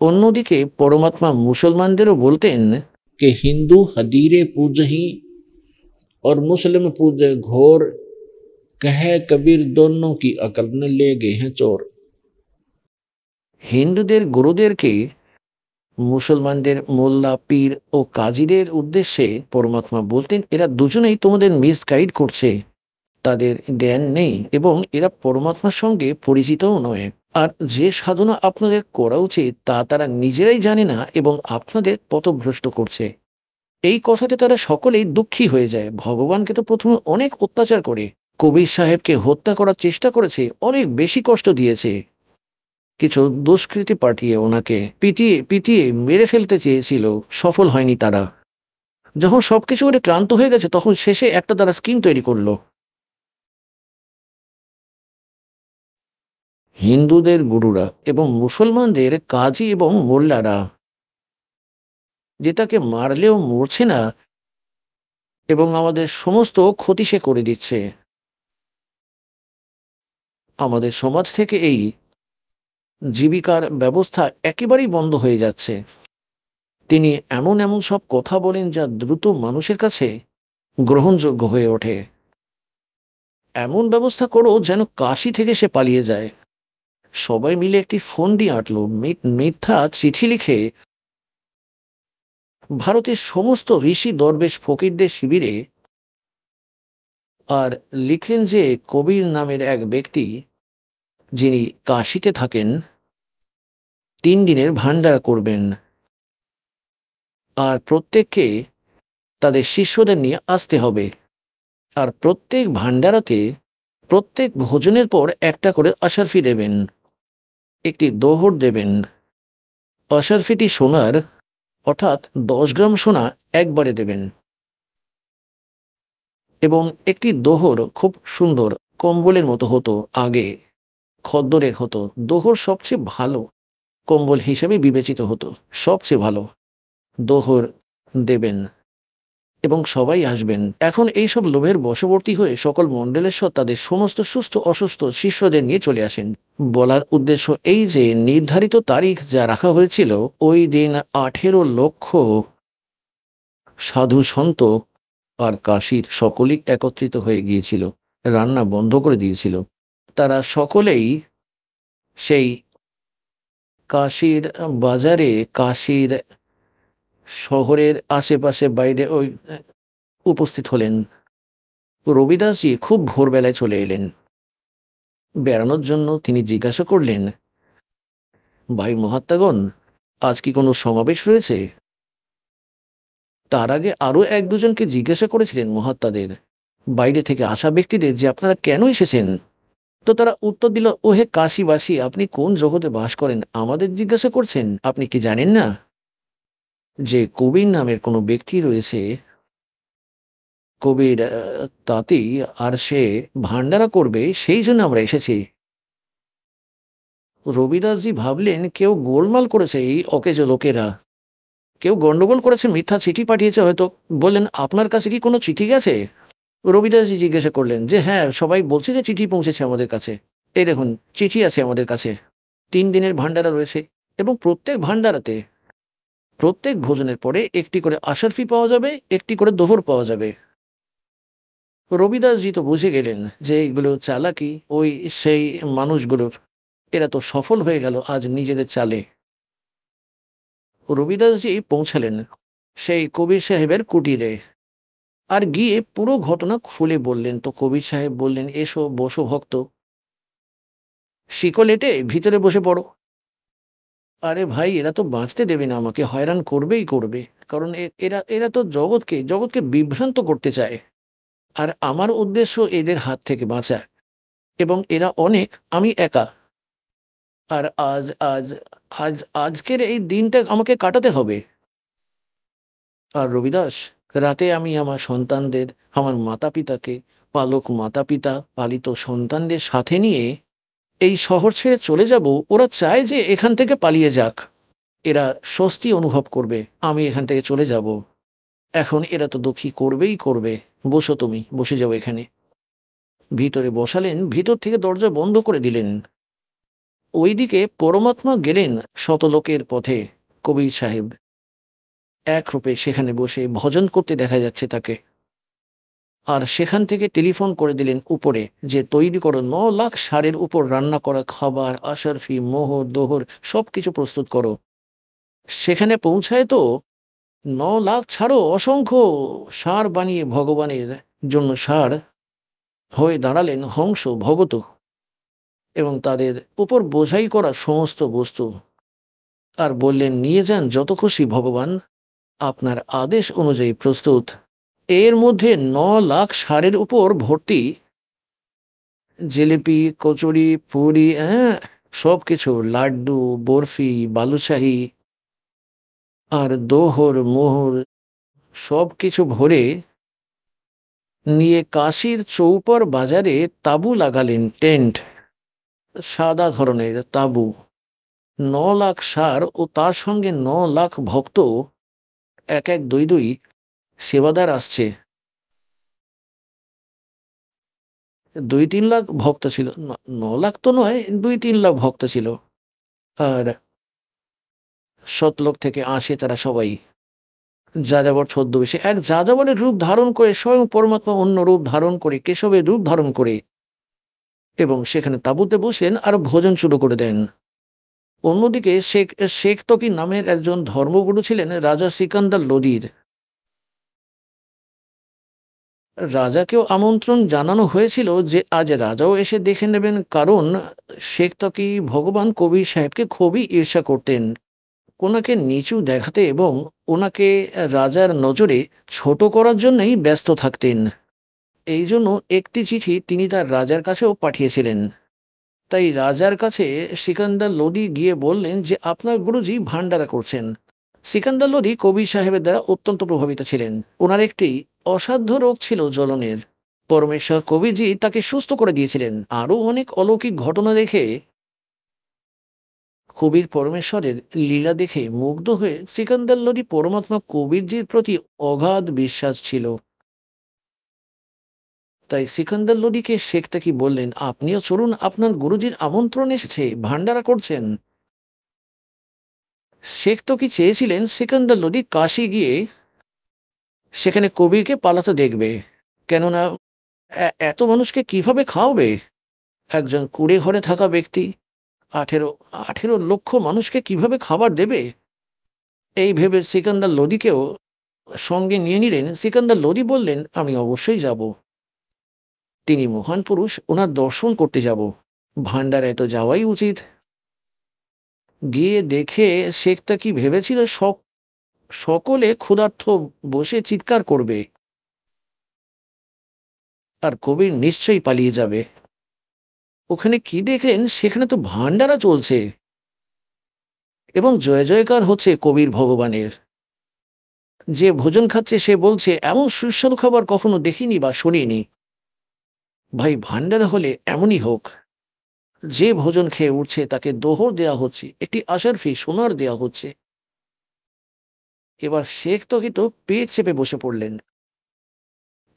অন্যদিকে পরমাত্মা মুসলমানদেরও বলতেন कि हिंदू हदीरे पूजही और मुस्लिम पूजे घोर, कहे कबीर दोनों की अकल न ले गए हैं चोर। হিন্দুদের গুরুদেরকে মুসলমানদের মোল্লা, পীর ও কাজীদের উদ্দেশ্যে পরমাত্মা বলতেন, এরা দুজনেই তোমাদের মিসগাইড করছে, তাদের জ্ঞান নেই এবং এরা পরমাত্মার সঙ্গে পরিচিতও নয়। আর যে সাধনা আপনাদের করা উচিত তা তারা নিজেরাই জানে না এবং আপনাদের পথভ্রষ্ট করছে। এই কথাতে তারা সকলেই দুঃখী হয়ে যায়। ভগবানকে তো প্রথমে অনেক অত্যাচার করে, কবির সাহেবকে হত্যা করার চেষ্টা করেছে, অনেক বেশি কষ্ট দিয়েছে। কিছু দুষ্কৃতী পাঠিয়ে ওনাকে পিটিয়ে পিটিয়ে মেরে ফেলতে চেয়েছিল, সফল হয়নি তারা। যখন সবকিছু করে ক্লান্ত হয়ে গেছে তখন শেষে একটা তারা স্কিম তৈরি করলো। হিন্দুদের গুরুরা এবং মুসলমানদের কাজী এবং মোল্লারা, যে তাকে মারলেও মরছে না এবং আমাদের সমস্ত ক্ষতি সে করে দিচ্ছে। আমাদের সমাজ থেকে এই জীবিকার ব্যবস্থা একেবারেই বন্ধ হয়ে যাচ্ছে। তিনি এমন এমন সব কথা বলেন যা দ্রুত মানুষের কাছে গ্রহণযোগ্য হয়ে ওঠে। এমন ব্যবস্থা করো যেন কাশি থেকে সে পালিয়ে যায়। সবাই মিলে একটি ফোন দিয়ে আঁটলো, মিথ্যা চিঠি লিখে ভারতের সমস্ত ঋষি দরবেশ ফকিরদের শিবিরে, আর লিখলেন যে কবির নামের এক ব্যক্তি যিনি কাশিতে থাকেন 3 দিনের ভান্ডারা করবেন, আর প্রত্যেককে তাদের শিষ্যদের নিয়ে আসতে হবে। আর প্রত্যেক ভান্ডারাতে প্রত্যেক ভোজনের পর একটা করে অশরফি দেবেন, একটি দোহর দেবেন। অশরফিটি সোনার, অর্থাৎ 10 গ্রাম সোনা একবারে দেবেন। এবং একটি দোহর খুব সুন্দর, কম্বলের মতো হতো আগে, খদ্দরের হতো। দোহর সবচেয়ে ভালো কম্বল হিসেবে বিবেচিত হতো, সবচেয়ে ভালো দোহর দেবেন এবং সবাই আসবেন। এখন এইসব লোভের বশবর্তী হয়ে সকল মণ্ডলেশ্বর তাদের সমস্ত সুস্থ অসুস্থ শিষ্যদের নিয়ে চলে আসেন। বলার উদ্দেশ্য এই যে নির্ধারিত তারিখ যা রাখা হয়েছিল, ওই দিন 18 লক্ষ সাধু সন্ত আর কাশীর সকলেই একত্রিত হয়ে গিয়েছিল, রান্না বন্ধ করে দিয়েছিল। তারা সকলেই সেই কাশীর বাজারে, কাশীর শহরের আশেপাশে বাইরে ওই উপস্থিত হলেন। রবিদাসজি খুব ভোরবেলায় চলে এলেন বেড়ানোর জন্য। তিনি জিজ্ঞাসা করলেন, ভাই মহাত্মাগণ, আজ কি কোনো সমাবেশ রয়েছে? তার আগে আরও এক দুজনকে জিজ্ঞাসা করেছিলেন মহাত্মাদের, বাইরে থেকে আসা ব্যক্তিদের, যে আপনারা কেন এসেছেন? তো তারা উত্তর দিল, ও হে কাশীবাসী, আপনি কোন জগতে বাস করেন আমাদের জিজ্ঞাসা করছেন? আপনি কি জানেন না যে কবির নামের কোনো ব্যক্তি রয়েছে, কবির তাঁতি, আর সে ভান্ডারা করবে, সেই জন্য আমরা এসেছি। রবিদাসজি ভাবলেন কেউ গোলমাল করেছে, এই অকেজ লোকেরা কেউ গন্ডগোল করেছে, মিথ্যা চিঠি পাঠিয়েছে হয়তো। বললেন, আপনার কাছে কি কোনো চিঠি গেছে? রবিদাসজি জিজ্ঞাসা করলেন যে হ্যাঁ, সবাই বলছে যে চিঠি পৌঁছেছে আমাদের কাছে। এই দেখুন, চিঠি আছে আমাদের কাছে। 3 দিনের ভান্ডারা রয়েছে, এবং প্রত্যেক ভান্ডারাতে প্রত্যেক ভোজনের পরে একটি করে আশারফি পাওয়া যাবে, একটি করে দোহর পাওয়া যাবে। রবিদাসজি তো বুঝে গেলেন যে এইগুলো চালাকি ওই সেই মানুষগুলোর। এরা তো সফল হয়ে গেল আজ নিজেদের চালে। রবিদাসজি পৌঁছালেন সেই কবির সাহেবের কুটিরে, আর গিয়ে পুরো ঘটনা খুলে বললেন। তো কবির সাহেব বললেন, এসো, বসো ভক্ত, শিকল এঁটে ভিতরে বসে পড়ো। আরে ভাই, এরা তো বাঁচতে দেবে না, আমাকে হয়রান করবেই করবে, কারণ এরা এরা তো জগৎকে বিভ্রান্ত করতে চায়। আর আমার উদ্দেশ্য এদের হাত থেকে বাঁচা, এবং এরা অনেক, আমি একা। আর আজ আজ আজ আজকের এই দিনটা আমাকে কাটাতে হবে। আর রবিদাস, রাতে আমি আমার সন্তানদের, আমার মাতা পিতাকে, পালক মাতা পিতা, পালিত সন্তানদের সাথে নিয়ে এই শহর ছেড়ে চলে যাব। ওরা চায় যে এখান থেকে পালিয়ে যাক, এরা স্বস্তি অনুভব করবে, আমি এখান থেকে চলে যাব। এখন এরা তো দুঃখী করবেই করবে। বসো, তুমি বসে যাও এখানে। ভিতরে বসালেন, ভিতর থেকে দরজা বন্ধ করে দিলেন। ওইদিকে পরমাত্মা গেলেন শতলোকের পথে। কবির সাহেব এক রূপে সেখানে বসে ভজন করতে দেখা যাচ্ছে তাকে। আর সেখান থেকে টেলিফোন করে দিলেন উপরে, যে তৈরি করো 9 লাখ ষাঁড়ের উপর রান্না করা খাবার, আশারফি, মোহর, দোহর সব কিছু প্রস্তুত করো। সেখানে পৌঁছায় তো 9 লাখ ছাড়ো, অসংখ্য ষাঁড় বানিয়ে ভগবানের জন্য ষাঁড় হয়ে দাঁড়ালেন হংস ভগত, এবং তাদের উপর বোঝাই করা সমস্ত বস্তু। আর বললেন, নিয়ে যান যত খুশি ভগবান, আপনার আদেশ অনুযায়ী প্রস্তুত। এর মধ্যে 9 লাখ ষাঁড়ের উপর ভর্তি জিলিপি, কচুরি, পুরি, হ্যাঁ, সব কিছু, লাড্ডু, বরফি, বালুশাহী আর দোহর, মোহর সব কিছু ভরে নিয়ে কাশীর চৌপর বাজারে তাঁবু লাগালেন, টেন্ট, সাদা ধরনের তাঁবু। 9 লাখ ষাঁড় ও তার সঙ্গে 9 লাখ ভক্ত, এক এক দুই দুই সেবাদার আসছে। 2-3 লাখ ভক্ত ছিল, 9 লাখ তো নয়, 2-3 লাখ ভক্ত ছিল। আর শতলোক থেকে আসে তারা সবাই যাযাবর ছদ্মবেশে, এক যাযাবরের রূপ ধারণ করে, স্বয়ং পরমাত্মা অন্য রূপ ধারণ করে, কেশবের রূপ ধারণ করে, এবং সেখানে তাঁবুতে বসলেন আর ভোজন শুরু করে দেন। অন্যদিকে শেখ তকি নামের একজন ধর্মগুরু ছিলেন রাজা সিকান্দার লোদির। রাজাকেও আমন্ত্রণ জানানো হয়েছিল যে আজ রাজাও এসে দেখে নেবেন, কারণ শেখ তকি ভগবান কবির সাহেবকে খুবই ঈর্ষা করতেন, ওনাকে নিচু দেখাতে এবং ওনাকে রাজার নজরে ছোট করার জন্যই ব্যস্ত থাকতেন। এই জন্য একটি চিঠি তিনি তার রাজার কাছেও পাঠিয়েছিলেন। তাই রাজার কাছে সিকান্দার লোদি গিয়ে বললেন যে আপনার গুরুজি ভান্ডারা করছেন। সিকান্দার লোদি কবির সাহেবের দ্বারা অত্যন্ত প্রভাবিত ছিলেন। ওনার একটি অসাধ্য রোগ ছিল জ্বলনের। পরমেশ্বর কবিজি তাকে সুস্থ করে দিয়েছিলেন। আরও অনেক অলৌকিক ঘটনা দেখে, কবির পরমেশ্বরের লীলা দেখে মুগ্ধ হয়ে সিকান্দার লোদি পরমাত্মা কবিরজির প্রতি অগাধ বিশ্বাস ছিল। তাই সিকান্দার লোদিকে শেখ তাকি বললেন, আপনিও চলুন, আপনার গুরুজির আমন্ত্রণ এসেছে, ভান্ডারা করছেন। শেখ তকি চেয়েছিলেন সিকান্দার লোদি কাশি গিয়ে সেখানে কবিরকে পালাতে দেখবে, কেননা এত মানুষকে কিভাবে খাওয়াবে একজন কুড়ে ঘরে থাকা ব্যক্তি, 18 লক্ষ মানুষকে কিভাবে খাবার দেবে। এই ভেবে সিকান্দার লোদিকেও সঙ্গে নিয়ে নিলেন। সিকান্দার লোদি বললেন, আমি অবশ্যই যাব, তিনি মহান পুরুষ, ওনার দর্শন করতে যাব, ভান্ডারায় তো যাওয়াই উচিত। গিয়ে দেখে শেখ তাকি ভেবেছিল সকলে ক্ষুধার্ত বসে চিৎকার করবে আর কবির নিশ্চয়ই পালিয়ে যাবে। ওখানে কি দেখলেন, সেখানে তো ভান্ডারা চলছে এবং জয় জয়কার হচ্ছে কবির ভগবানের। যে ভোজন খাচ্ছে সে বলছে, এমন সুস্বাদু খাবার কখনো দেখিনি বা শুনিনি। ভাই, ভান্ডারা হলে এমনই হোক, যে ভোজন খেয়ে উঠছে তাকে দোহর দেয়া হচ্ছে, একটি আশার ফি সোনার দেয়া হচ্ছে। এবার শেখ তকি তো পেট চেপে বসে পড়লেন।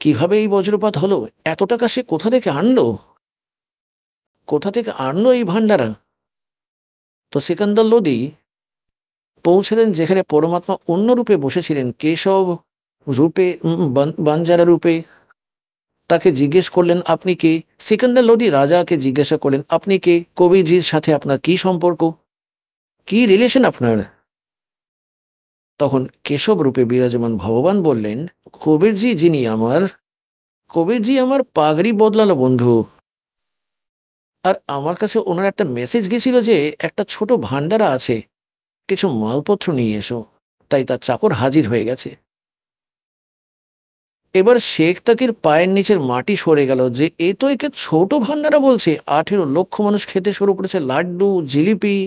কিভাবে এই বজ্রপাত হলো, এত টাকা সে কোথা থেকে আনলো, কোথা থেকে আনলো এই ভান্ডারা। তো সিকান্দার লোদি পৌঁছলেন যেখানে পরমাত্মা অন্য রূপে বসেছিলেন, কেশব রূপে, বাঞ্জারা রূপে। তাকে জিজ্ঞেস করলেন, আপনি কে? সিকান্দার লোদি রাজাকে জিজ্ঞাসা করলেন, আপনি কে? কবিজির সাথে আপনার কি সম্পর্ক, কি রিলেশন আপনার? তখন কেশব রূপে বিরাজমান ভগবান বললেন, কবিরজি আমার পাগড়ি বদলালো বন্ধু। আর আমার কাছে ওনার একটা মেসেজ গেছিল যে একটা ছোট ভান্ডারা আছে, কিছু মালপত্র নিয়ে এসো। তাই তার চাকর হাজির হয়ে গেছে। এবার শেখ তাকির পায়ের নিচের মাটি সরে গেল যে এ তো একে ছোট ভান্ডারা বলছে। 18 লক্ষ মানুষ খেতে শুরু করেছে, লাড্ডু, জিলিপি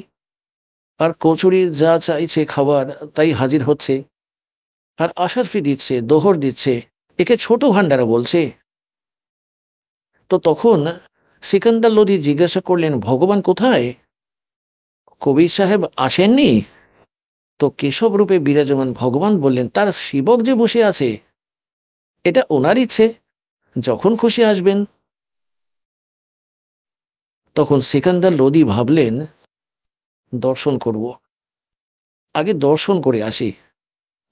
আর কচুরি, যা চাইছে খাবার তাই হাজির হচ্ছে, আর আশার ফি দিচ্ছে, দোহর দিচ্ছে, একে ছোট ভান্ডারা বলছে। তো তখন সিকান্দার লোদি জিজ্ঞাসা করলেন, ভগবান কোথায়? কবির সাহেব আসেননি? তো কেশব রূপে বিরাজমান ভগবান বললেন, তার সেবক যে বসে আছে, এটা ওনার ইচ্ছে, যখন খুশি আসবেন। তখন সিকান্দার লোদি ভাবলেন, দর্শন করব, আগে দর্শন করে আসি।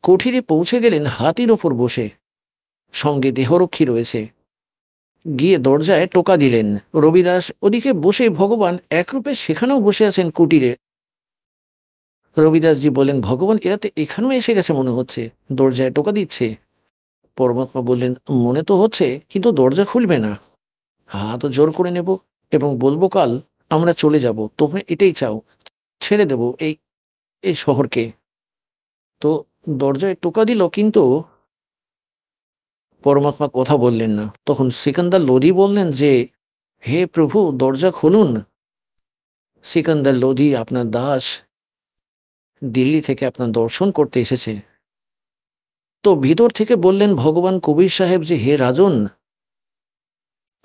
কুঠিরে পৌঁছে গেলেন হাতির ওপর বসে, সঙ্গে দেহরক্ষী রয়েছে। গিয়ে দরজায় টোকা দিলেন। রবিদাস ওদিকে বসে, ভগবান একরূপে সেখানেও বসে আছেন কুটিরে। রবিদাসজি বললেন, ভগবান এরাতে এখানেও এসে গেছে মনে হচ্ছে, দরজায় টোকা দিচ্ছে। পরমাত্মা বললেন, মনে তো হচ্ছে, কিন্তু দরজা খুলবে না, হাত জোর করে নেব এবং বলবো, কাল আমরা চলে যাব, তোমরা এটাই চাও, ছেড়ে দেব এই এই শহরকে। তো দরজায় টোকা দিল, কিন্তু পরমাত্মা কথা বললেন না। তখন সিকান্দার লোদি বললেন যে, হে প্রভু, দরজা খুলুন। সিকান্দার লোদি, আপনার দাস দিল্লি থেকে আপনার দর্শন করতে এসেছে। তো ভিতর থেকে বললেন ভগবান কবির সাহেব যে, হে রাজন,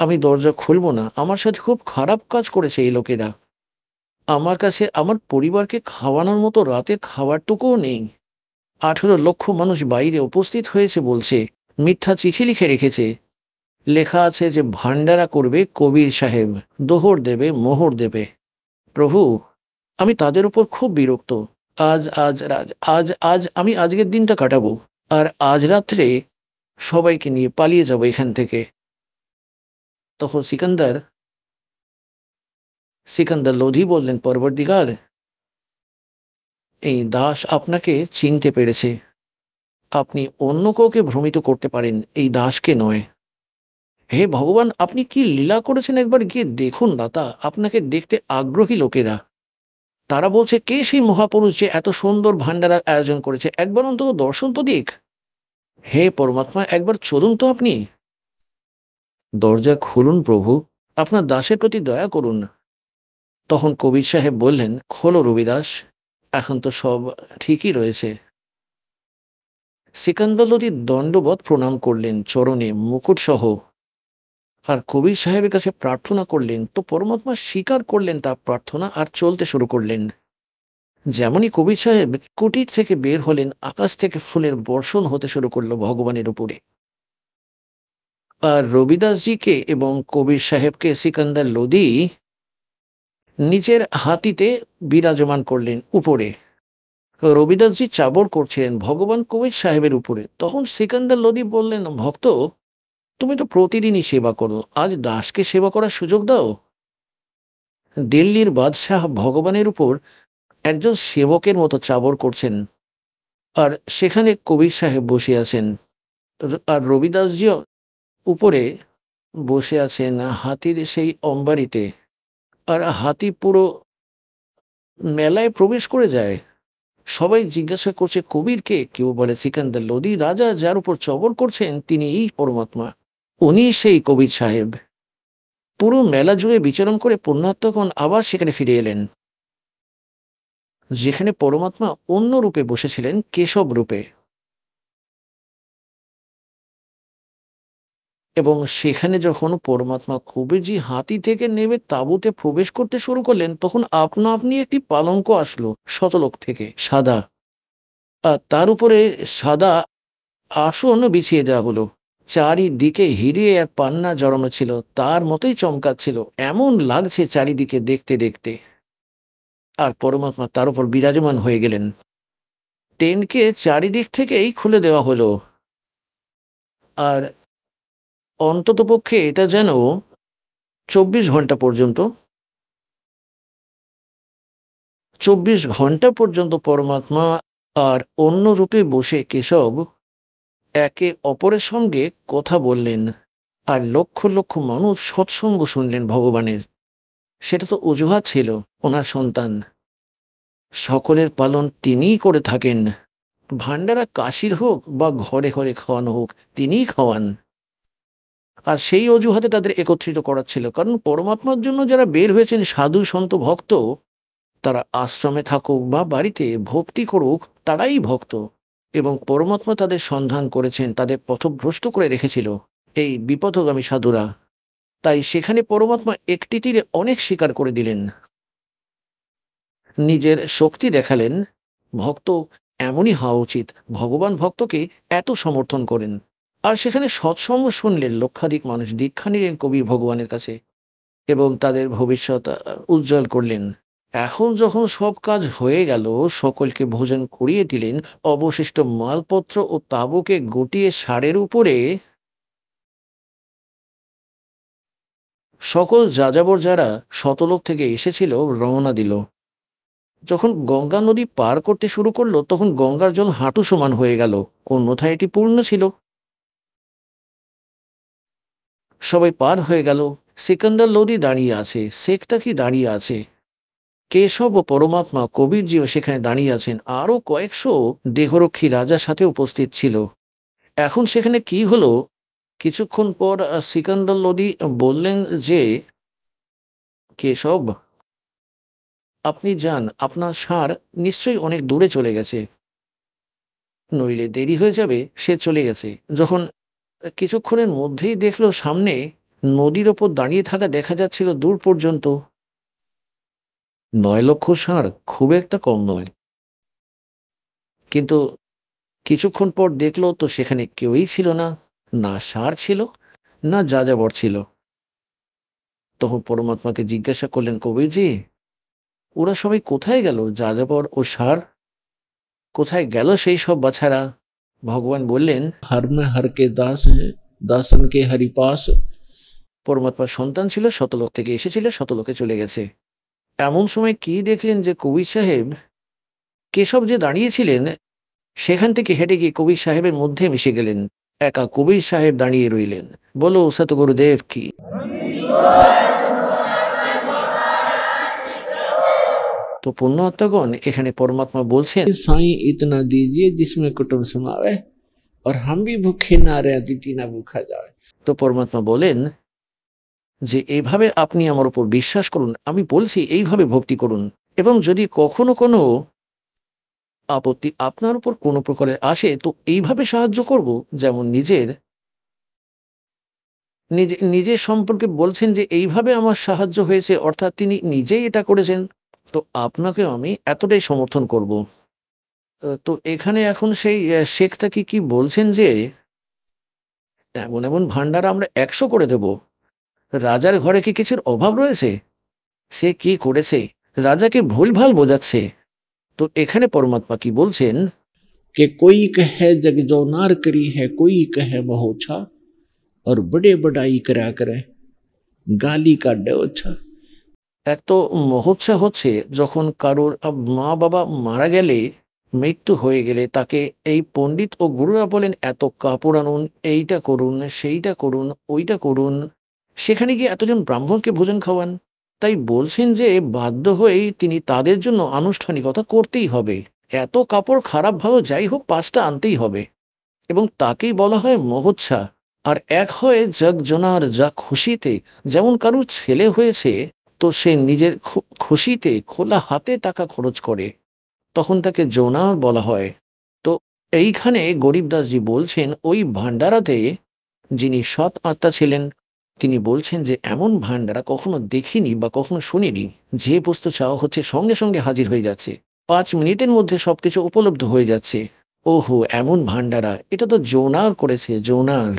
আমি দরজা খুলব না, আমার সাথে খুব খারাপ কাজ করেছে এই লোকেরা, আমার কাছে আমার পরিবারকে খাওয়ানোর মতো রাতের খাবারটুকুও নেই। 18 লক্ষ মানুষ বাইরে উপস্থিত হয়েছে বলছে, মিথ্যা চিঠি লিখে রেখেছে, লেখা আছে যে ভান্ডারা করবে কবির সাহেব, দোহর দেবে, মোহর দেবে। প্রভু, আমি তাদের উপর খুব বিরক্ত। আজ আজ আজ আজ আজ আমি আজকের দিনটা কাটাবো, আর আজ রাত্রে সবাইকে নিয়ে পালিয়ে যাব এখান থেকে। তখন সিকান্দার লোধি বললেন, পরবর্তীকার, এই দাস আপনাকে চিনতে পেরেছে, আপনি অন্য কাউকে ভ্রমিত করতে পারেন, এই দাসকে নয়। হে ভগবান, আপনি কি লীলা করেছেন, একবার গিয়ে দেখুন দাতা, আপনাকে দেখতে আগ্রহী লোকেরা। তারা বলছে, কে সেই মহাপুরুষ যে এত সুন্দর ভান্ডারার আয়োজন করেছে, একবার অন্তত দর্শন তো দিক। হে পরমাত্মা, একবার চলুন তো আপনি, দরজা খুলুন প্রভু, আপনার দাসের প্রতি দয়া করুন। তখন কবির সাহেব বললেন, খোলো রবিদাস, এখন তো সব ঠিকই রয়েছে। সিকান্দার লোদি দণ্ডবৎ প্রণাম করলেন চরণে মুকুট সহ, আর কবির সাহেবের কাছে প্রার্থনা করলেন। তো পরমাত্মা স্বীকার করলেন তার প্রার্থনা আর চলতে শুরু করলেন। যেমনই কবির সাহেব কুটির থেকে বের হলেন, আকাশ থেকে ফুলের বর্ষণ হতে শুরু করলো ভগবানের উপরে। আর রবিদাসজিকে এবং কবির সাহেবকে সিকান্দার লোদি নিজের হাতিতে বিরাজমান করলেন উপরে। রবিদাসজি চাবর করছিলেন ভগবান কবির সাহেবের উপরে। তখন সিকান্দার লোদি বললেন, ভক্ত, তুমি তো প্রতিদিনই সেবা করো, আজ দাসকে সেবা করার সুযোগ দাও। দিল্লির বাদশাহ ভগবানের উপর একজন সেবকের মতো চাবর করছেন, আর সেখানে কবির সাহেব বসে আছেন, আর রবিদাসজিও উপরে বসে আছেন হাতির সেই অম্বারিতে। আর হাতি পুরো মেলায় প্রবেশ করে যায়। সবাই জিজ্ঞাসা করছে কবিরকে, কেউ বলে সিকান্দার লোদি। রাজা যার উপর চবর করছেন তিনি এই পরমাত্মা, উনি সেই কবির সাহেব। পুরো মেলা জুড়ে বিচরণ করে পুণ্যাত্মগণ আবার সেখানে ফিরে এলেন, যেখানে পরমাত্মা অন্য রূপে বসেছিলেন, কেশব রূপে। এবং সেখানে যখন পরমাত্মা কবিরজি হাতি থেকে নেমে তাঁবুতে প্রবেশ করতে শুরু করলেন, তখন আপনা আপনি একটি পালঙ্ক আসলো শতলোক থেকে, সাদা। আর তার উপরে সাদা আসন বিছিয়ে দেওয়া হলো। চারিদিকে হিরে এক পান্না জড়ানো ছিল, তার মতোই চমকাচ্ছিল, এমন লাগছে চারিদিকে দেখতে দেখতে। আর পরমাত্মা তার উপর বিরাজমান হয়ে গেলেন। টেনকে চারিদিক থেকেই খুলে দেওয়া হলো। আর অন্ততপক্ষে এটা যেন 24 ঘন্টা পর্যন্ত পরমাত্মা আর অন্য রূপে বসে কেশব একে অপরের সঙ্গে কথা বললেন, আর লক্ষ লক্ষ মানুষ সৎসঙ্গ শুনলেন ভগবানের। সেটা তো অজুহাত ছিল, ওনার সন্তান, সকলের পালন তিনিই করে থাকেন। ভান্ডারা কাশির হোক বা ঘরে ঘরে খাওয়ানো হোক, তিনিই খাওয়ান। আর সেই অজুহাতে তাদের একত্রিত করার ছিল, কারণ পরমাত্মার জন্য যারা বের হয়েছেন সাধু সন্ত ভক্ত, তারা আশ্রমে থাকুক বা বাড়িতে ভক্তি করুক, তারাই ভক্ত। এবং পরমাত্মা তাদের সন্ধান করেছেন, তাদের পথভ্রষ্ট করে রেখেছিল এই বিপথগামী সাধুরা। তাই সেখানে পরমাত্মা একটি তীরে অনেক স্বীকার করে দিলেন, নিজের শক্তি দেখালেন। ভক্ত এমনই হওয়া উচিত, ভগবান ভক্তকে এত সমর্থন করেন। আর সেখানে সৎসঙ্গ শুনলেন, লক্ষাধিক মানুষ দীক্ষা নিলেন কবির ভগবানের কাছে এবং তাদের ভবিষ্যৎ উজ্জ্বল করলেন। এখন যখন সব কাজ হয়ে গেল, সকলকে ভোজন করিয়ে দিলেন, অবশিষ্ট মালপত্র ও তাঁবুকে গুটিয়ে ষাঁড়ের উপরে সকল যাযাবর যারা শতলোক থেকে এসেছিল রওনা দিল। যখন গঙ্গা নদী পার করতে শুরু করলো, তখন গঙ্গার জল হাঁটু সমান হয়ে গেল, অন্যথায় এটি পূর্ণ ছিল। সবাই পার হয়ে গেল। সিকান্দার লোদি দাঁড়িয়ে আছে, শেখ তাকি দাঁড়িয়ে আছে, কেশব ও পরমাত্মা কবিরজিও সেখানে দাঁড়িয়ে আছেন। আরও কয়েকশো দেহরক্ষী রাজার সাথে উপস্থিত ছিল। এখন সেখানে কি হলো, কিছুক্ষণ পর সিকান্দার লোদি বললেন যে, কেশব, আপনি যান, আপনার ষাঁড় নিশ্চয়ই অনেক দূরে চলে গেছে, নইলে দেরি হয়ে যাবে। সে চলে গেছে। যখন কিছুক্ষণের মধ্যেই দেখলো সামনে নদীর ওপর দাঁড়িয়ে থাকা দেখা যাচ্ছিল দূর পর্যন্ত। 9 লক্ষ ষাঁড় খুব একটা কম নয়। কিন্তু কিছুক্ষণ পর দেখলো তো সেখানে কেউই ছিল না, না ষাঁড় ছিল না যাযাবর ছিল। তখন পরমাত্মাকে জিজ্ঞাসা করলেন, কবিরজি, ওরা সবাই কোথায় গেল? যাযাবর ও ষাঁড় কোথায় গেল সেই সব বাছারা? ভগবান বললেন, हर में हर के दास हैं, दासन के हरिपास। পরমাত্মার সন্তান ছিল, শতলোক থেকে এসেছিল, শতলোকে চলে গেছে। এমন সময় কি দেখলেন যে কবির সাহেব, কেশব যে দাঁড়িয়েছিলেন সেখান থেকে হেঁটে গিয়ে কবির সাহেবের মধ্যে মিশে গেলেন। একা কবির সাহেব দাঁড়িয়ে রইলেন। বলো সতগুরুদেব কি। তো পুণ্যাত্মাগণ, এখানে পরমাত্মা বলছেন, साईं इतना दीजिए जिसमें कुटुंब समावे, और हम भी भूखे ना रहे, अतिथि ना भूखा जाए। তো পরমাত্মা বলেন যে এইভাবে আপনি আমার উপর বিশ্বাস করুন, আমি বলছি এইভাবে ভক্তি করুন, এবং যদি কখনো কোনো আপত্তি আপনার উপর কোনো প্রকারের আসে তো এইভাবে সাহায্য করব, যেমন নিজের সম্পর্কে বলছেন যে এইভাবে আমার সাহায্য হয়েছে, অর্থাৎ তিনি নিজেই এটা করেছেন, তো আপনাকেও আমি এতটাই সমর্থন করব। তো এখানে এখন সেই শেখ তাকি কি বলছেন যে এমন এমন ভাণ্ডার আমরা 100 করে দেব। রাজার ঘরে কি কিছুর অভাব রয়েছে? সে কি করেছে? রাজাকে ভুলভাল বোঝাচ্ছে। তো এখানে পরমাত্মা কি বলছেন? कि कोई कहे जग जो नार करी है, कोई कहे महोछा, और बड़े बड़ाई करा करे गाली का डोछा। এত মহোৎসাহ হচ্ছে যখন কারোর মা বাবা মারা গেলে, মৃত্যু হয়ে গেলে তাকে এই পণ্ডিত ও গুরুরা বলেন এত কাপড় আনুন, এইটা করুন, সেইটা করুন, ওইটা করুন। সেখানে গিয়ে এতজন ব্রাহ্মণকে ভোজন খাওয়ান। তাই বলছেন যে বাধ্য হয়েই তিনি তাদের জন্য আনুষ্ঠানিকতা করতেই হবে। এত কাপড় খারাপ ভালো যাই হোক 5টা আনতেই হবে। এবং তাকেই বলা হয় মহোৎসা। আর এক হয়ে জনার যা খুশিতে, যেমন কারুর ছেলে হয়েছে, তো সে নিজের খুশিতে খোলা হাতে টাকা খরচ করে, তখন তাকে জোনার বলা হয়। তো এইখানে গরিবদাসজি বলছেন ওই ভান্ডারাতে যিনি সৎ আত্মা ছিলেন, তিনি বলছেন যে এমন ভান্ডারা কখনো দেখিনি বা কখনো শুনিনি। যে বস্তু চাওয়া হচ্ছে সঙ্গে সঙ্গে হাজির হয়ে যাচ্ছে, 5 মিনিটের মধ্যে সবকিছু উপলব্ধ হয়ে যাচ্ছে। ওহো, এমন ভান্ডারা! এটা তো জোনার করেছে, জোনার।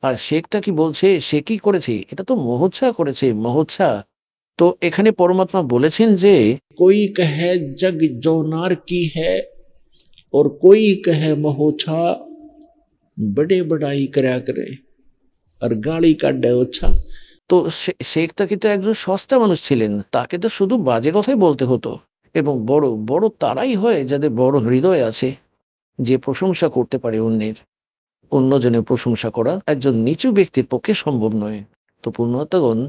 আর শেখটা কি বলছে? সে কি করেছে? এটা তো মহোৎসা করেছে, মহোৎসা। তো এখানে পরমাত্মা বলেছেন যে कोई कहे जग जो नार की है, और कोई कहे महोछा, बड़े बड़ाई करा करे और गाली का डोछा। তো শেখটা কিন্তু একজন সস্তা মানুষ ছিলেন, তাকে তো শুধু বাজে কথাই বলতে হতো। এবং বড় বড় তারাই হয় যাদের বড় হৃদয় আছে, যে প্রশংসা করতে পারে অন্যের। অন্যজনের প্রশংসা করা একজন নিচু ব্যক্তির পক্ষে সম্ভব নয়। তো পুণ্যাত্মাগণ,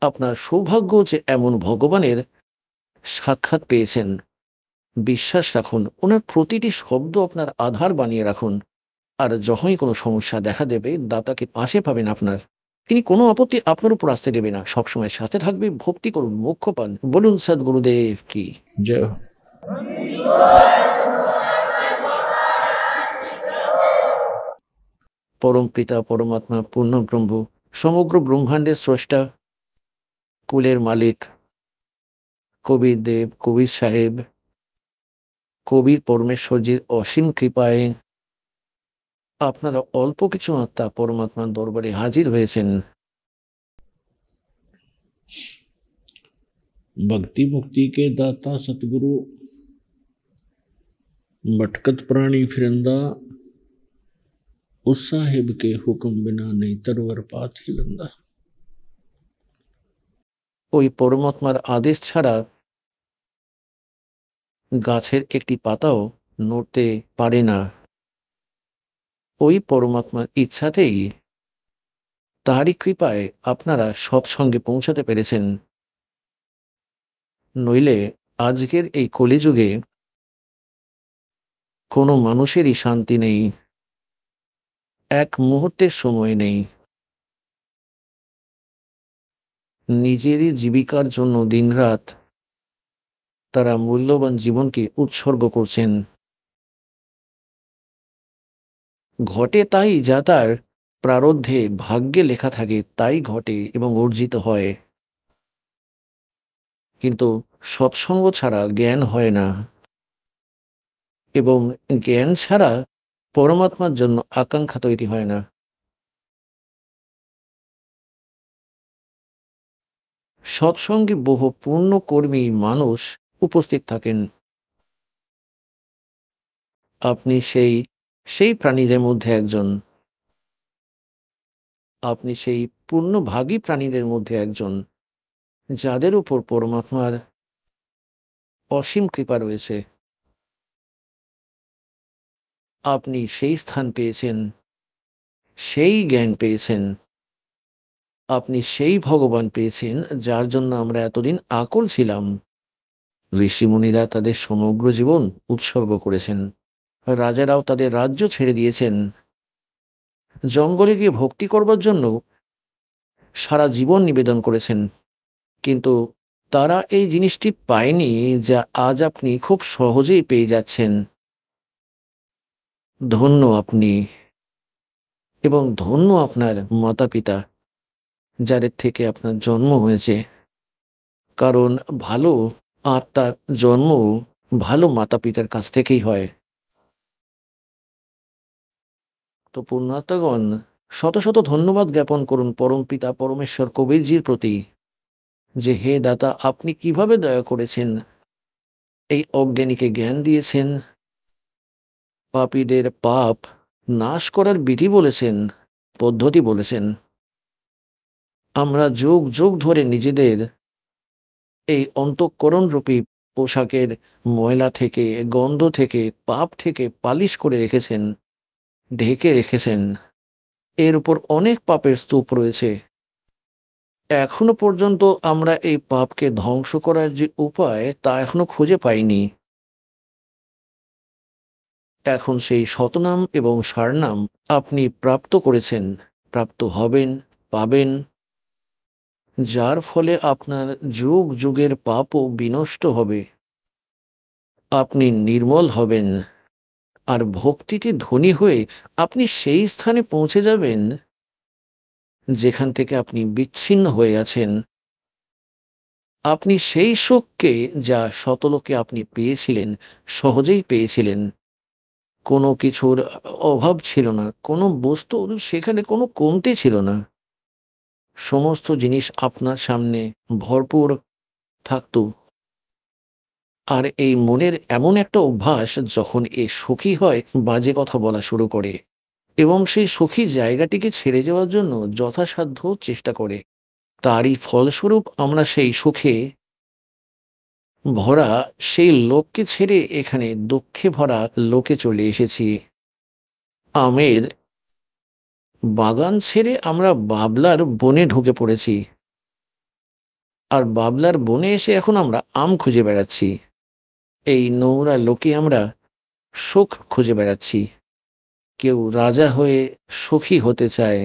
আপনার সৌভাগ্য যে এমন ভগবানের সাক্ষাৎ পেয়েছেন। বিশ্বাস রাখুন, ওনার প্রতিটি শব্দ আপনার আধার বানিয়ে রাখুন। আর যখনই কোনো সমস্যা দেখা দেবে, দাতাকে পাশে পাবেন আপনার। তিনি কোনো আপত্তি আপনার উপর আসতে দেবে না, সবসময় সাথে থাকবে। ভক্তি করুন, মোক্ষ পান। বলুন সদ্গুরুদেব কি जय। পরম পিতা পরমাত্মা পূর্ণব্রহ্ম, সমগ্র ব্রহ্মাণ্ডের স্রষ্টা, কুলের মালিক, কবির দেব, কবির সাহেব, কবির পরমেশ্বরজির অসীম কৃপায় আপনারা অল্প কিছু আত্মা পরমাত্মার দরবারে হাজির হয়েছেন। भक्ति मुक्ति के दाता सतगुरु, भटकत प्राणी फिरंदा, उस साहिब के हुक्म बिना नहीं तरवर पात हिलंदा। ওই পরমাত্মার আদেশ ছাড়া গাছের একটি পাতাও নড়তে পারে না। ওই পরমাত্মার ইচ্ছাতেই, তারই কৃপায় আপনারা সৎসঙ্গে পৌঁছাতে পেরেছেন। নইলে আজকের এই কলিযুগে কোনো মানুষেরই শান্তি নেই, এক মুহূর্তের সময় নেই। নিজেরই জীবিকার জন্য দিনরাত তারা মূল্যবান জীবনকে উৎসর্গ করছেন। ঘটে তাই যা তার প্রারব্ধে ভাগ্যে লেখা থাকে, তাই ঘটে এবং অর্জিত হয়। কিন্তু সৎসঙ্গ ছাড়া জ্ঞান হয় না, এবং জ্ঞান ছাড়া পরমাত্মার জন্য আকাঙ্ক্ষা তৈরি হয় না। সৎসঙ্গে বহু পুণ্যকর্মী মানুষ উপস্থিত থাকেন। আপনি সেই প্রাণীদের মধ্যে একজন। আপনি সেই পুণ্যভাগী প্রাণীদের মধ্যে একজন, যাদের উপর পরমাত্মার অসীম কৃপা রয়েছে। আপনি সেই স্থান পেয়েছেন, সেই জ্ঞান পেয়েছেন, আপনি সেই ভগবান পেয়েছেন যার জন্য আমরা এতদিন আকুল ছিলাম। ঋষিমুনিরা তাদের সমগ্র জীবন উৎসর্গ করেছেন, রাজারাও তাদের রাজ্য ছেড়ে দিয়েছেন, জঙ্গলে গিয়ে ভক্তি করবার জন্য সারা জীবন নিবেদন করেছেন। কিন্তু তারা এই জিনিসটি পায়নি যা আজ আপনি খুব সহজেই পেয়ে যাচ্ছেন। ধন্য আপনি, এবং ধন্য আপনার মাতা পিতা, যাদের থেকে আপনার জন্ম হয়েছে। কারণ ভালো আত্মার জন্ম ভালো মাতা পিতার কাছ থেকেই হয়। তো পুণ্যাত্মাগণ, শত শত ধন্যবাদ জ্ঞাপন করুন পরম পিতা পরমেশ্বর কবিরজির প্রতি, যে হে দাতা, আপনি কিভাবে দয়া করেছেন, এই অজ্ঞানীকে জ্ঞান দিয়েছেন, পাপীদের পাপ নাশ করার বিধি বলেছেন, পদ্ধতি বলেছেন। আমরা যুগ যুগ ধরে নিজেদের এই অন্তঃকরণরূপী পোশাকের ময়লা থেকে, গন্ধ থেকে, পাপ থেকে পালিশ করে রেখেছেন, ঢেকে রেখেছেন। এর উপর অনেক পাপের স্তূপ রয়েছে। এখনো পর্যন্ত আমরা এই পাপকে ধ্বংস করার যে উপায় তা এখনো খুঁজে পাইনি। এখন সেই শতনাম এবং সারনাম আপনি প্রাপ্ত করেছেন, প্রাপ্ত হবেন, পাবেন, যার ফলে আপনার যুগ যুগের পাপও বিনষ্ট হবে, আপনি নির্মল হবেন, আর ভক্তিতে ধনী হয়ে আপনি সেই স্থানে পৌঁছে যাবেন যেখান থেকে আপনি বিচ্ছিন্ন হয়ে আছেন। আপনি সেই সুখকে, যা শতলোকে আপনি পেয়েছিলেন, সহজেই পেয়েছিলেন। কোনো কিছুর অভাব ছিল না, কোনো বস্তুর সেখানে কোনো কমতি ছিল না। সমস্ত জিনিস আপনার সামনে ভরপুর থাকত। আর এই মনের এমন একটা অভ্যাস, যখন এ সুখী হয় বাজে কথা বলা শুরু করে এবং সেই সুখী জায়গাটিকে ছেড়ে যাওয়ার জন্য যথাসাধ্য চেষ্টা করে। তারই ফলস্বরূপ আমরা সেই সুখে ভরা সেই লোককে ছেড়ে এখানে দুঃখে ভরা লোকে চলে এসেছি। আমের বাগান ছেড়ে আমরা বাবলার বনে ঢুকে পড়েছি, আর বাবলার বনে এসে এখন আমরা আম খুঁজে বেড়াচ্ছি। এই নোংরা লোকে আমরা সুখ খুঁজে বেড়াচ্ছি। কেউ রাজা হয়ে সুখী হতে চায়,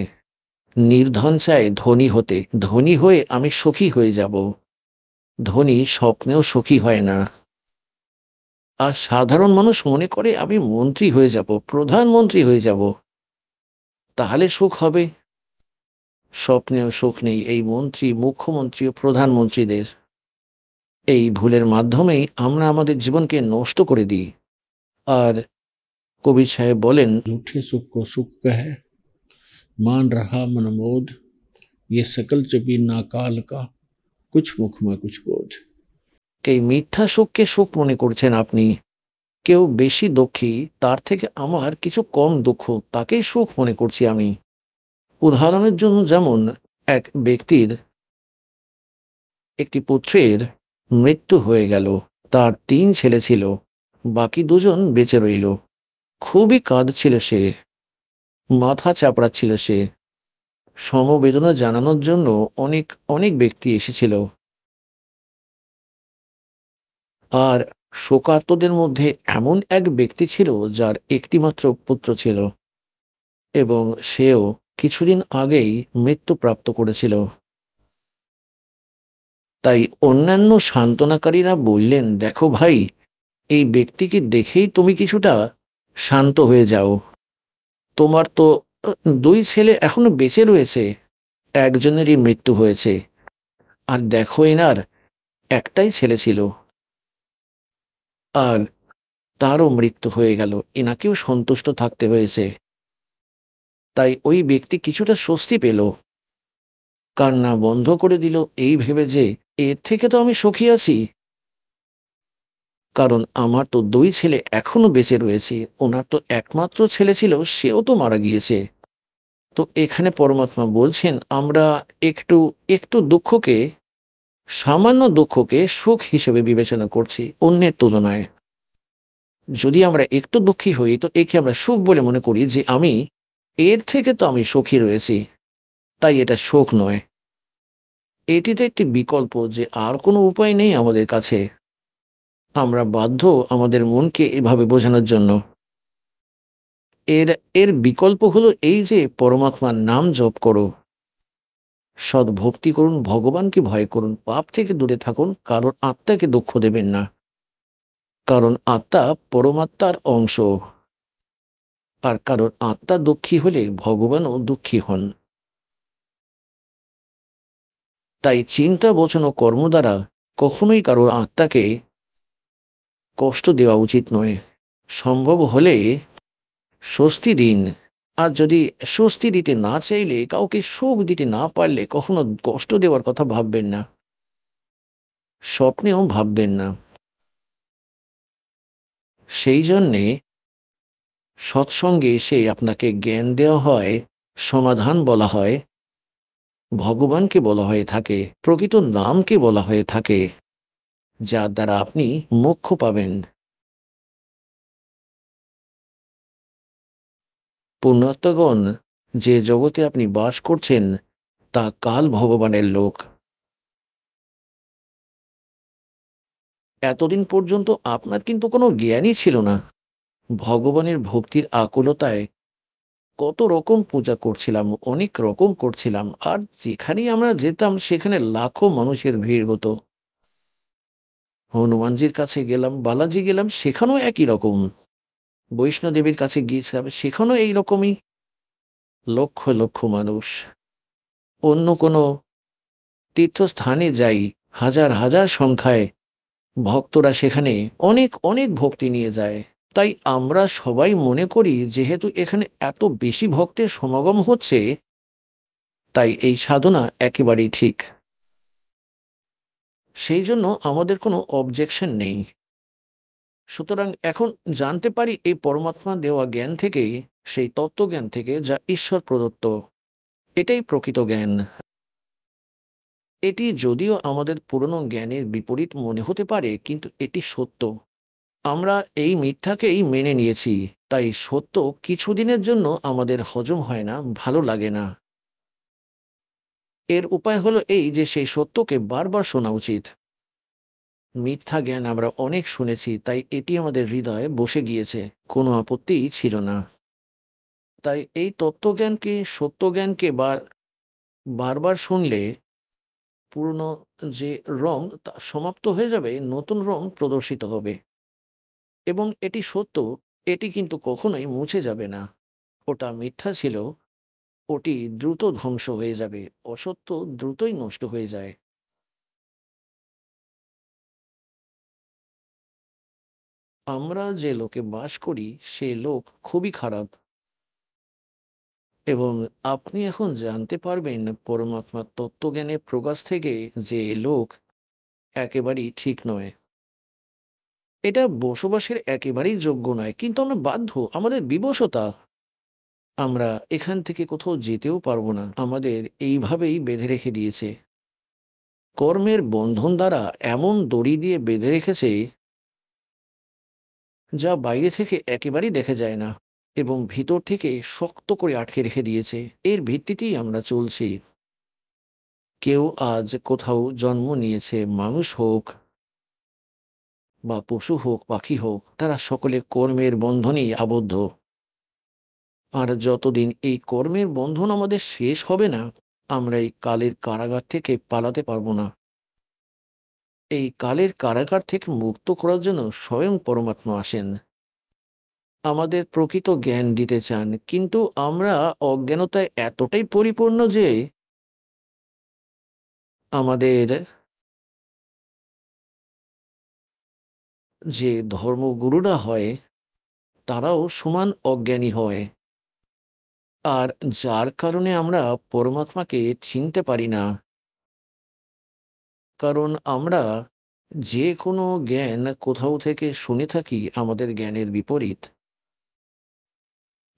নির্ধন চায় ধনী হতে। ধনী হয়ে আমি সুখী হয়ে যাব। ধনী স্বপ্নেও সুখী হয় না। আর সাধারণ মানুষ মনে করে আমি মন্ত্রী হয়ে যাব, প্রধানমন্ত্রী হয়ে যাব, তাহলে সুখ হবে। স্বপ্নেও সুখ নেই এই মন্ত্রী, মুখ্যমন্ত্রী ও প্রধানমন্ত্রীদের। এই ভুলের মাধ্যমেই আমরা আমাদের জীবনকে নষ্ট করে দিই। আর কবির সাহেব বলেন, झूठे सुख को सुख कहे मान रहा मनमोद, ये सकल चबी ना काल का, कुछ मुख में कुछ बोध। এই মিথ্যা সুখকে সুখ মনে করছেন আপনি। কেউ বেশি দুঃখী, তার থেকে আমার কিছু কম দুঃখ, তাকেই সুখ মনে করছি আমি। উদাহরণের জন্য, যেমন এক ব্যক্তির একটি পুত্রের মৃত্যু হয়ে গেল। তার 3 ছেলে ছিল, বাকি 2জন বেঁচে রইল। খুবই কাঁদছিল সে, মাথা চাপড়াচ্ছিল সে। সমবেদনা জানানোর জন্য অনেক অনেক ব্যক্তি এসেছিল। আর শোকার্তদের মধ্যে এমন এক ব্যক্তি ছিল যার একটিমাত্র পুত্র ছিল, এবং সেও কিছুদিন আগেই মৃত্যুপ্রাপ্ত করেছিল। তাই অন্যান্য সান্ত্বনাকারীরা বললেন, দেখো ভাই, এই ব্যক্তিকে দেখেই তুমি কিছুটা শান্ত হয়ে যাও। তোমার তো 2 ছেলে এখনো বেঁচে রয়েছে, একজনেরই মৃত্যু হয়েছে। আর দেখো, এনার একটাই ছেলে ছিল, আর তারও মৃত্যু হয়ে গেল, এনাকেও সন্তুষ্ট থাকতে হয়েছে। তাই ওই ব্যক্তি কিছুটা স্বস্তি পেল, কান্না বন্ধ করে দিল, এই ভেবে যে এর থেকে তো আমি সুখী আছি, কারণ আমার তো 2 ছেলে এখনো বেঁচে রয়েছে। ওনার তো একমাত্র ছেলে ছিল, সেও তো মারা গিয়েছে। তো এখানে পরমাত্মা বলছেন, আমরা একটু একটু দুঃখকে, সামান্য দুঃখকে সুখ হিসেবে বিবেচনা করছি অন্যের তুলনায়। যদি আমরা একটু দুঃখী হই, তো একে আমরা সুখ বলে মনে করি, যে আমি এর থেকে তো আমি সুখী রয়েছি, তাই এটা সুখ নয়। এটিতে একটি বিকল্প, যে আর কোনো উপায় নেই আমাদের কাছে। আমরা বাধ্য আমাদের মনকে এভাবে বোঝানোর জন্য। এর এর বিকল্প হলো এই যে পরমাত্মার নাম জপ করো, সৎ ভক্তি করুন, ভগবানকে ভয় করুন, পাপ থেকে দূরে থাকুন, কারণ আত্মাকে দুঃখ দেবেন না, কারণ আত্মা পরমাত্মার অংশ। আর কারণ আত্মা দুঃখী হলে ভগবানও দুঃখী হন। তাই চিন্তা, বচন ও কর্ম দ্বারা কখনোই কারোর আত্মাকে কষ্ট দেওয়া উচিত নয়। সম্ভব হলে স্বস্তি দিন, আর যদি স্বস্তি দিতে না চাইলে, কাউকে সুখ দিতে না পারলে কখনো কষ্ট দেওয়ার কথা ভাববেন না, স্বপ্নেও ভাববেন না। সেই জন্যে সৎসঙ্গে এসে আপনাকে জ্ঞান দেওয়া হয়, সমাধান বলা হয়, ভগবানকে বলা হয়ে থাকে, প্রকৃত নামকে বলা হয়ে থাকে, যার দ্বারা আপনি মোক্ষ পাবেন। পুণ্যাত্মগণ, যে জগতে আপনি বাস করছেন তা কাল ভগবানের লোক। এতদিন পর্যন্ত আপনার কিন্তু কোনো জ্ঞানই ছিল না। ভগবানের ভক্তির আকুলতায় কত রকম পূজা করছিলাম, অনেক রকম করছিলাম, আর যেখানেই আমরা যেতাম সেখানে লাখো মানুষের ভিড় হতো। হনুমানজির কাছে গেলাম, বালাজি গেলাম, সেখানেও একই রকম। বৈষ্ণোদেবীর কাছে গিয়েছিলাম, সেখানেও এই রকমই লক্ষ লক্ষ মানুষ। অন্য কোনো তীর্থস্থানে যাই, হাজার হাজার সংখ্যায় ভক্তরা সেখানে অনেক অনেক ভক্তি নিয়ে যায়। তাই আমরা সবাই মনে করি যেহেতু এখানে এত বেশি ভক্তের সমাগম হচ্ছে, তাই এই সাধনা একেবারেই ঠিক। সেই জন্য আমাদের কোনো অবজেকশন নেই। সুতরাং এখন জানতে পারি এই পরমাত্মা দেওয়া জ্ঞান থেকেই, সেই তত্ত্বজ্ঞান থেকে, যা ঈশ্বর প্রদত্ত। এটাই প্রকৃত জ্ঞান। এটি যদিও আমাদের পুরনো জ্ঞানের বিপরীত মনে হতে পারে, কিন্তু এটি সত্য। আমরা এই মিথ্যাকেই মেনে নিয়েছি, তাই সত্য কিছুদিনের জন্য আমাদের হজম হয় না, ভালো লাগে না। এর উপায় হলো এই যে সেই সত্যকে বারবার শোনা উচিত। মিথ্যা জ্ঞান আমরা অনেক শুনেছি, তাই এটি আমাদের হৃদয়ে বসে গিয়েছে, কোনো আপত্তিই ছিল না। তাই এই তত্ত্বজ্ঞানকে, সত্যজ্ঞানকে বারবার শুনলে পুরনো যে রং তা সমাপ্ত হয়ে যাবে, নতুন রং প্রদর্শিত হবে। এবং এটি সত্য, এটি কিন্তু কখনোই মুছে যাবে না। ওটা মিথ্যা ছিল, ওটি দ্রুত ধ্বংস হয়ে যাবে। অসত্য দ্রুতই নষ্ট হয়ে যায়। আমরা যে লোকে বাস করি সে লোক খুবই খারাপ, এবং আপনি এখন জানতে পারবেন পরমাত্মার তত্ত্বজ্ঞানের প্রকাশ থেকে যে লোক একেবারেই ঠিক নয়। এটা বসবাসের একেবারেই যোগ্য নয়, কিন্তু আমরা বাধ্য, আমাদের বিবশতা। আমরা এখান থেকে কোথাও যেতেও পারবো না, আমাদের এইভাবেই বেঁধে রেখে দিয়েছে। কর্মের বন্ধন দ্বারা এমন দড়ি দিয়ে বেঁধে রেখেছে যা বাইরে থেকে একেবারেই দেখা যায় না, এবং ভিতর থেকে শক্ত করে আটকে রেখে দিয়েছে। এর ভিত্তিতেই আমরা চলছি। কেউ আজ কোথাও জন্ম নিয়েছে, মানুষ হোক বা পশু হোক, পাখি হোক, তারা সকলে কর্মের বন্ধনেই আবদ্ধ। আর যতদিন এই কর্মের বন্ধন আমাদের শেষ হবে না, আমরা এই কালের কারাগার থেকে পালাতে পারবো না। এই কালের কারাগার থেকে মুক্ত করার জন্য স্বয়ং পরমাত্মা আসেন, আমাদের প্রকৃত জ্ঞান দিতে চান। কিন্তু আমরা অজ্ঞানতায় এতটাই পরিপূর্ণ যে আমাদের যে ধর্মগুরুরা হয় তারাও সমান অজ্ঞানী হয়। আর যার কারণে আমরা পরমাত্মাকে চিনতে পারি না। কারণ আমরা যে কোনো জ্ঞান কোথাও থেকে শুনে থাকি আমাদের জ্ঞানের বিপরীত,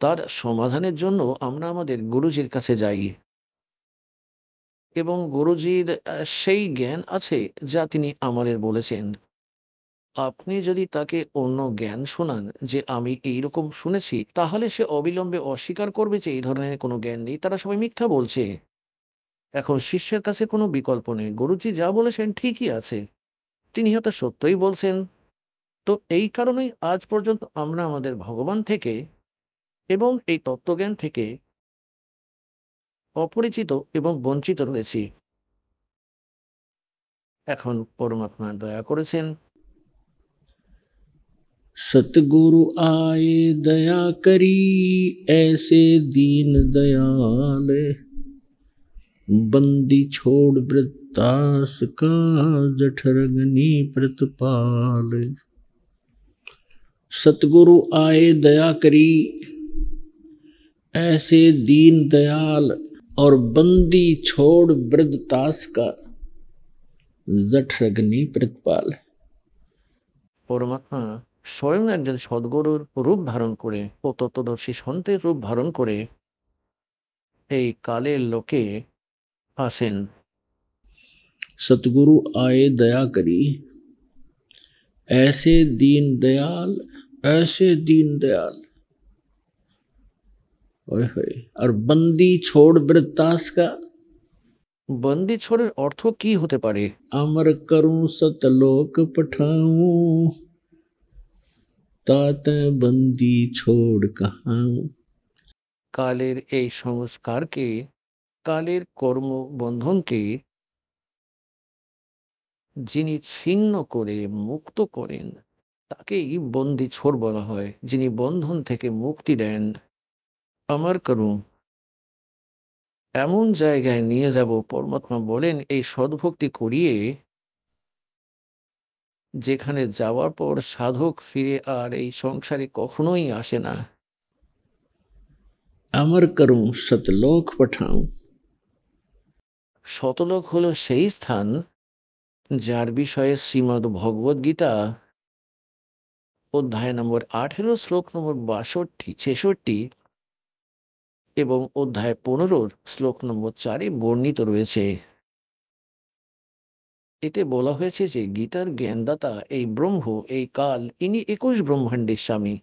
তার সমাধানের জন্য আমরা আমাদের গুরুজির কাছে যাই, এবং গুরুজির সেই জ্ঞান আছে যা তিনি আমাদের বলেছেন। আপনি যদি তাকে অন্য জ্ঞান শোনান যে আমি এইরকম শুনেছি, তাহলে সে অবিলম্বে অস্বীকার করবে যে এই ধরনের কোনো জ্ঞান নেই, তারা সবাই মিথ্যা বলছে। এখন শিষ্যের কাছে কোনো বিকল্প নেই, গুরুজি যা বলেছেন ঠিকই আছে, তিনি হয়তো সত্যই বলছেন। তো এই কারণেই আজ পর্যন্ত আমরা আমাদের ভগবান থেকে এবং এই তত্ত্বজ্ঞান থেকে অপরিচিত এবং বঞ্চিত রয়েছি। এখন পরমাত্মা দয়া করেছেন, सतगुरु आए दया करी ऐसे दीन दयाल, बंदी छोड़ वृत्तास का जठरगनी प्रतिपाल। सतगुरु आए दया करी ऐसे दीन दयाल और बंदी छोड़ वृद्ध तास का जठरग्नि प्रतिपाल। পরমাত্মা স্বয়ং একজন সদ্গুরুর রূপ ধারণ করে ও তত্ত্বদর্শী সন্তের রূপ ধারণ করে এই কালের লোকে আসেন। सतगुरु आए दया करी, ऐसे दीन दयाल, ऐसे दीन दयाल, ओए होए, और बंदी छोड़ वृत्तास का। বন্দি ছোড়ের অর্থ কি হতে পারে? अमर करूं सतलोक पठाऊं, तात बंदी छोड़ कहाऊं। কালের এই সংস্কারকে, কালের কর্মবন্ধনকে যিনি ছিন্ন করে মুক্ত করেন তাকেই বন্দি ছোড় বলা হয়। যিনি বন্ধন থেকে মুক্তি দেন, আমার করুন, এমন জায়গায় নিয়ে যাব, পরমাত্মা বলেন, এই সদ্ভক্তি করিয়ে যেখানে যাওয়ার পর সাধক ফিরে আর এই সংসারে কখনোই আসে না। अमर करूं सतलोक पठाऊं। শতলোক হলো সেই স্থান যার বিষয়ে শ্রীমদ্ ভগবদ গীতা অধ্যায় নম্বর 18 শ্লোক নম্বর 62-66 এবং অধ্যায় 15 শ্লোক নম্বর 4 বর্ণিত রয়েছে। এতে বলা হয়েছে যে গীতার জ্ঞানদাতা এই ব্রহ্ম, এই কাল, ইনি 21 ব্রহ্মাণ্ডের স্বামী।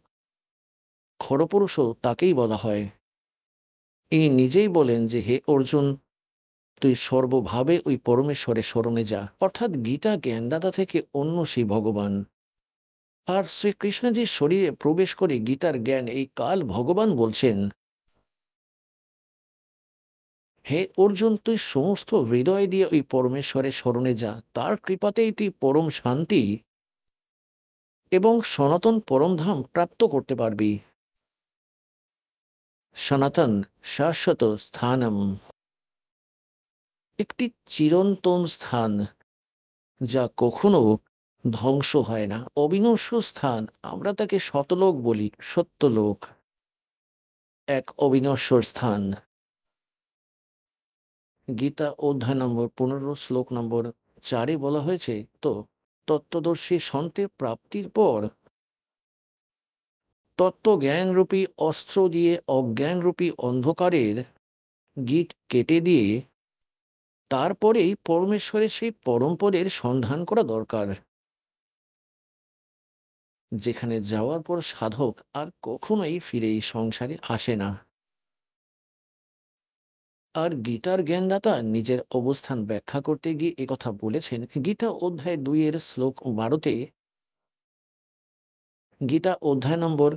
খরপুরুষও তাকেই বলা হয়। ইনি নিজেই বলেন যে, হে অর্জুন, তুই সর্বভাবে ওই পরমেশ্বরের শরণে যা। অর্থাৎ গীতা জ্ঞানদাতা থেকে অন্য সেই ভগবান। আর শ্রীকৃষ্ণজির শরীরে প্রবেশ করে গীতার জ্ঞান এই কাল ভগবান বলছেন, হে অর্জুন, তুই সমস্ত হৃদয় দিয়ে ওই পরমেশ্বরের শরণে যা। তার কৃপাতেই তুই পরম শান্তি এবং সনাতন পরমধাম প্রাপ্ত করতে পারবি। সনাতন শাশ্বত স্থানম, একটি চিরন্তন স্থান যা কখনো ধ্বংস হয় না, অবিনশ্বর স্থান। আমরা তাকে শতলোক বলি, সত্যলোক, এক অবিনশ্বর স্থান। গীতা অধ্যায় নম্বর 15 শ্লোক নম্বর 4 বলা হয়েছে, তো তত্ত্বদর্শী সন্তের প্রাপ্তির পর তত্ত্বজ্ঞানরূপী অস্ত্র দিয়ে অজ্ঞানরূপী অন্ধকারের গিট কেটে দিয়ে তারপরেই পরমেশ্বরের সেই পরমপদের সন্ধান করা দরকার, যেখানে যাওয়ার পর সাধক আর কখনোই ফিরে এই সংসারে আসে না। আর গীতার জ্ঞানদাতা নিজের অবস্থান ব্যাখ্যা করতে গিয়ে একথা বলেছেন। গীতা অধ্যায় 2 শ্লোক 12, গীতা অধ্যায় নম্বর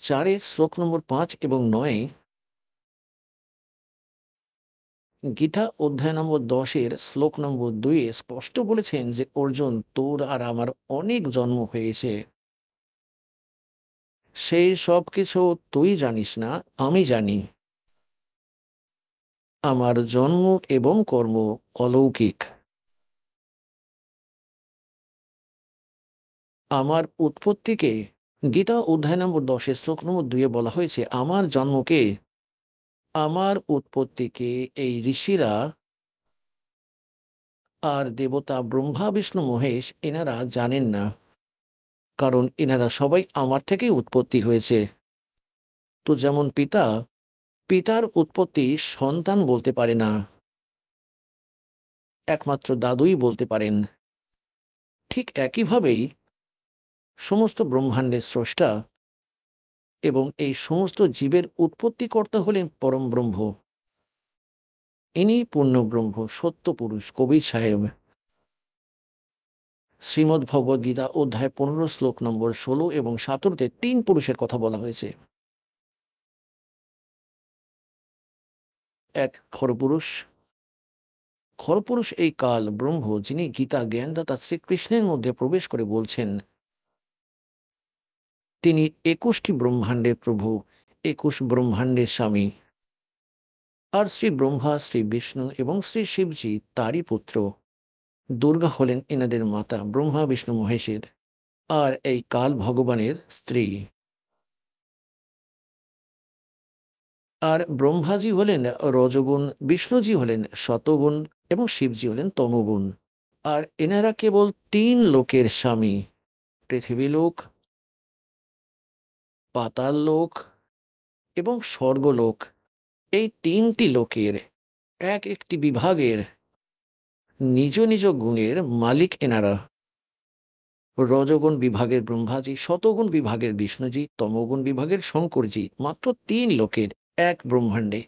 4 শ্লোক নম্বর 5 এবং 9, গীতা অধ্যায় নম্বর 10 শ্লোক নম্বর 2 স্পষ্ট বলেছেন যে, অর্জুন, তোর আর আমার অনেক জন্ম হয়েছে, সেই সব কিছু তুই জানিস না, আমি জানি। আমার জন্ম এবং কর্ম অলৌকিক। আমার উৎপত্তিকে গীতা অধ্যায় নম্বর 10 শ্লোক নম্বর 2 বলা হয়েছে, আমার জন্মকে, আমার উৎপত্তিকে এই ঋষিরা আর দেবতা ব্রহ্মা বিষ্ণু মহেশ এনারা জানেন না, কারণ এনারা সবাই আমার থেকেই উৎপত্তি হয়েছে। তো যেমন পিতা পিতার উৎপত্তি সন্তান বলতে পারে না, একমাত্র দাদুই বলতে পারেন, ঠিক একইভাবেই সমস্ত ব্রহ্মাণ্ডের স্রষ্টা এবং এই সমস্ত জীবের উৎপত্তিকর্তা হলেন পরম ব্রহ্ম। ইনি পূর্ণব্রহ্ম, সত্য পুরুষ, কবির সাহেব। শ্রীমদ্ ভগবদ গীতা অধ্যায় 15 শ্লোক নম্বর 16 এবং 17 তিন পুরুষের কথা বলা হয়েছে। এক খরপুরুষ। খরপুরুষ এই কাল ব্রহ্ম, যিনি গীতা জ্ঞানদাতা শ্রীকৃষ্ণের মধ্যে প্রবেশ করে বলছেন, তিনি 21টি ব্রহ্মাণ্ডের প্রভু, 21 ব্রহ্মাণ্ডের স্বামী। আর শ্রী ব্রহ্মা, শ্রী বিষ্ণু এবং শ্রী শিবজি তারই পুত্র। দুর্গা হলেন এনাদের মাতা, ব্রহ্মা বিষ্ণু মহেশের, আর এই কাল ভগবানের স্ত্রী। আর ব্রহ্মাজি হলেন রজগুণ, বিষ্ণুজি হলেন শতগুণ এবং শিবজি হলেন তমগুণ। আর এনারা কেবল 3 লোকের স্বামী, পৃথিবীলোক, পাতাল লোক এবং স্বর্গলোক। এই 3টি লোকের এক একটি বিভাগের নিজ নিজ গুণের মালিক এনারা। রজগুণ বিভাগের ব্রহ্মাজি, শতগুণ বিভাগের বিষ্ণুজি, তমগুণ বিভাগের শঙ্করজি। মাত্র 3 লোকের এক ব্রহ্মাণ্ডে।